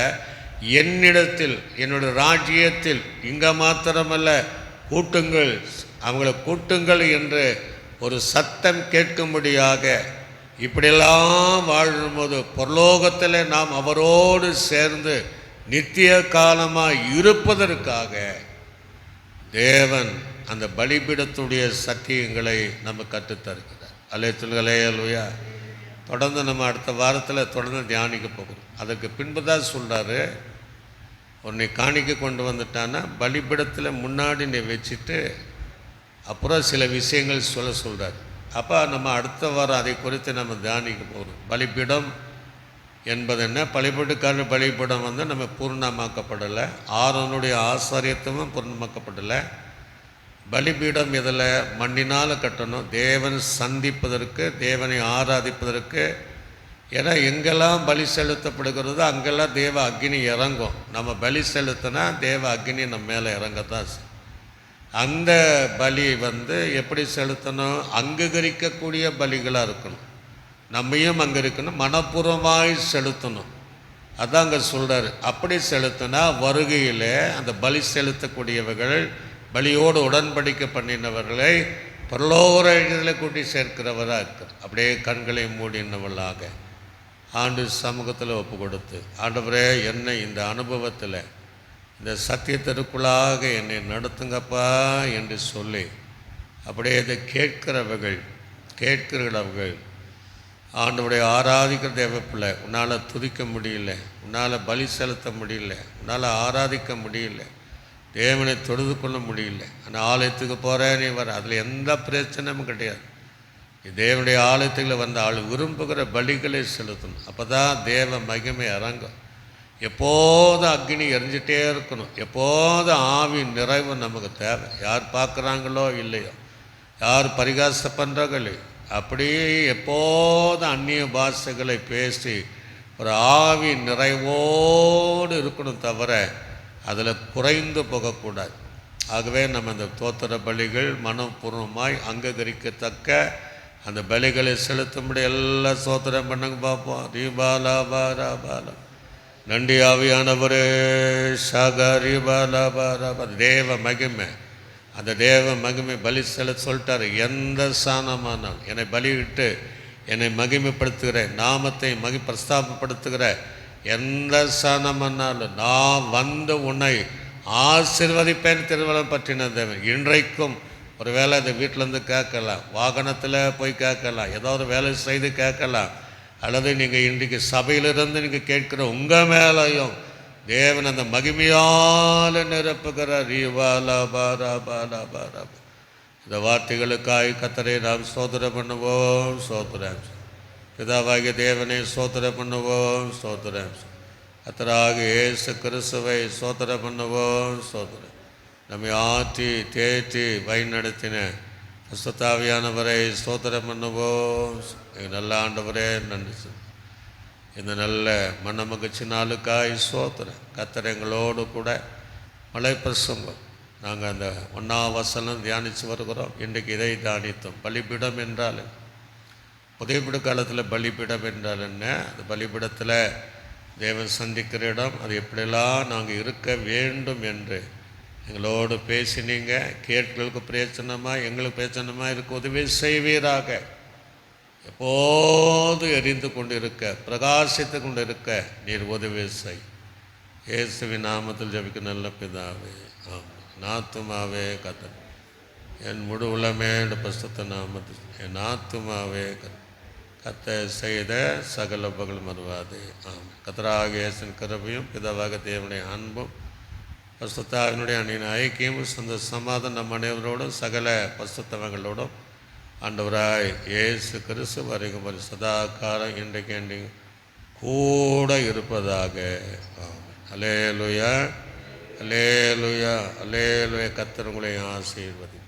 என்னிடத்தில், என்னுடைய ராஜ்யத்தில் இங்கே மாத்திரமல்ல கூட்டுங்கள், அவங்களை கூட்டுங்கள் என்று ஒரு சத்தம் கேட்கும்படியாக இப்படியெல்லாம் வாழும்போது பரலோகத்தில் நாம் அவரோடு சேர்ந்து நித்திய காலமாக இருப்பதற்காக தேவன் அந்த பலிபீடத்துடைய சத்தியங்களை நம்ம கற்றுத்தருக்கிறார். அல்லேலூயா. தொடர்ந்து நம்ம அடுத்த வாரத்தில் தொடர்ந்து தியானிக்க போகிறோம். அதற்கு பின்பு தான் சொல்கிறாரு, உன்னை காணிக்க கொண்டு வந்துட்டான்னா பலிபீடத்தில் முன்னாடி நீ வச்சுட்டு அப்புறம் சில விஷயங்கள் சொல்கிறார். அப்போ நம்ம அடுத்த வாரம் அதை குறித்து நம்ம தியானிக்க போகிறோம். பலிபீடம் என்பது என்ன? பலிபீடக்காரர் பலிபீடம் வந்து நம்ம பூர்ணமாக்கப்படலை, ஆரோனுடைய ஆசாரியத்துவம் பூர்ணமாக்கப்படலை. பலிபீடம் இதில் மண்ணினால் கட்டணும், தேவன் சந்திப்பதற்கு, தேவனை ஆராதிப்பதற்கு. ஏன்னா எங்கெல்லாம் பலி செலுத்தப்படுகிறதோ அங்கெல்லாம் தேவ அக்னி இறங்கும். நம்ம பலி செலுத்தினா தேவ அக்னி நம்ம மேலே இறங்கத்தான். அந்த பலி வந்து எப்படி செலுத்தணும்? அங்கீகரிக்கக்கூடிய பலிகளாக இருக்கணும், நம்மையும் அங்கே இருக்கணும், மனப்பூர்வமாய் செலுத்தணும். அதான் அங்கே சொல்கிறார். அப்படி செலுத்தினா வருகையில் அந்த பலி செலுத்தக்கூடியவர்கள், பலியோடு உடன்படிக்கை பண்ணினவர்களை பரலோகத்தில் கூட்டி சேர்க்கிறவராக இருக்கிறார். அப்படியே கண்களை மூடினவர்களாக ஆண்டு சமூகத்தில் ஒப்பு கொடுத்து, ஆண்டவரே என்னை இந்த அனுபவத்தில் இந்த சத்தியத்திற்குள்ளாக என்னை நடத்துங்கப்பா என்று சொல்லி அப்படியே இதை கேட்கிறவர்கள் ஆண்டவருடைய ஆராதிக்கிற தேவப்பிள்ளை, உன்னால் துதிக்க முடியல, உன்னால் பலி செலுத்த முடியல, உன்னால் ஆராதிக்க முடியல, தேவனை தொழுது கொள்ள முடியல, ஆனால் ஆலயத்துக்கு போகிற நீ வர, அதில் எந்த பிரச்சனையும் கிடையாது. தேவனுடைய ஆலயத்துக்குள்ள வந்த ஆள் விரும்புகிற பலிகளை செலுத்தணும். அப்போ தான் தேவ மகிமை இறங்கும். எப்போதும் அக்னி எரிஞ்சிட்டே இருக்கணும், எப்போதும் ஆவி நிறைவு நமக்கு தேவை. யார் பார்க்குறாங்களோ இல்லையோ, யார் பரிகாசம் பண்ணுறாங்களோ, அப்படியே எப்போதும் அந்நிய பாஷைகளை பேசி ஒரு ஆவி நிறைவோடு இருக்கணும், தவிர அதில் குறைந்து போகக்கூடாது. ஆகவே நம்ம இந்த தோத்திர பலிகள் மனப்பூர்வமாய் அங்கீகரிக்கத்தக்க அந்த பலிகளை செலுத்தும்படி எல்லாம் சோத்திரம் பண்ணுங்க பார்ப்போம். ரீபாலா பாலா பாலா, நன்றி ஆவியானவரே. சகரி பாலா பாலா, தேவ மகிமை, அந்த தேவ மகிமை பலி சொல்லிட்டாரு. எந்த சாணமானால் என்னை பலியிட்டு என்னை மகிமைப்படுத்துகிற, நாமத்தை பிரஸ்தாபப்படுத்துகிற எந்த சாணமானாலும் நான் வந்து உன்னை ஆசீர்வதிப்பேன் திருவள்ளுவர் பற்றின தேவன். இன்றைக்கும் ஒரு வேலை இந்த வீட்டிலேருந்து கேட்கலாம், வாகனத்தில் போய் கேட்கலாம், ஏதோ ஒரு வேலை செய்து கேட்கலாம், அல்லது நீங்கள் இன்றைக்கு சபையிலிருந்து நீங்கள் கேட்குற உங்கள் மேலேயும் தேவன் அந்த மகிமையால் நிரப்புகிறார். ரீபாலா பாரா பாலா பாரா. இந்த வார்த்தைகளுக்காய் கர்த்தரை நாம் சோதனை பண்ணுவோம். சோத்திரம் பிதாவாகிய தேவனை சோதனை பண்ணுவோம். சோத்திரம் கர்த்தராகிய இயேசு கிறிஸ்துவை சோதனை பண்ணுவோம். சோதனை நம்மை ஆற்றி தேற்றி வழிநடத்தின பரிசுத்தாவியானவரை ஸ்தோத்திரம் பண்ணுவோம். நல்ல ஆண்டவரே நன்றி. இந்த நல்ல மன மகிழ்ச்சி நாளுக்காய் ஸ்தோத்திரம். கர்த்தர் எங்களோடு கூட மலை பிரசங்கம் நாங்கள் அந்த 1ஆம் வசனம் தியானித்து வருகிறோம். இன்றைக்கு இதை தியானித்தோம். பலிபீடம் என்றால் புதைப்பிட காலத்தில் பலிபீடம் என்றால் என்ன? அந்த பலிபீடத்தில் தேவன் சந்திக்கிற இடம், அது எப்படியெல்லாம் நாங்கள் இருக்க வேண்டும் என்று எங்களோடு பேசினீங்க. கேட்களுக்கு பிரயோஜனமாக எங்களுக்கு பிரயோஜனமாக இருக்க உதவி செய்வீராக. எப்போது எரிந்து கொண்டு இருக்க, பிரகாசித்து கொண்டு இருக்க நீர் உதவி செய். இயேசுவின் நாமத்தில் ஜெபிக்க நல்ல பிதாவே, ஆமாம். நாத்துமாவே கர்த்தர், என் முழு உளமே பரிசுத்த நாமத்தில் என் ஆத்துமாவே கர்த்தர் செய்த சகல உபகள் மறுவாதே. ஆமாம். கர்த்தராகிய இயேசுவின் கிருபையும் பிதாவாக தேவனுடைய அன்பும் பரிசுத்தாவினுடைய அன்பின் ஐக்கியமும் சொந்த சமாதானம் நம் அனைவரோடும் சகல பரிசுத்தவங்களோடும் ஆண்டவராய் இயேசு கிறிஸ்து வருகும் ஒரு சதா காலம் இன்றைக்கு என்றைக்கும் கூட இருப்பதாக. அல்லேலூயா, அல்லேலூயா, அல்லேலூயா. கர்த்தர் உங்களை ஆசீர்வதி.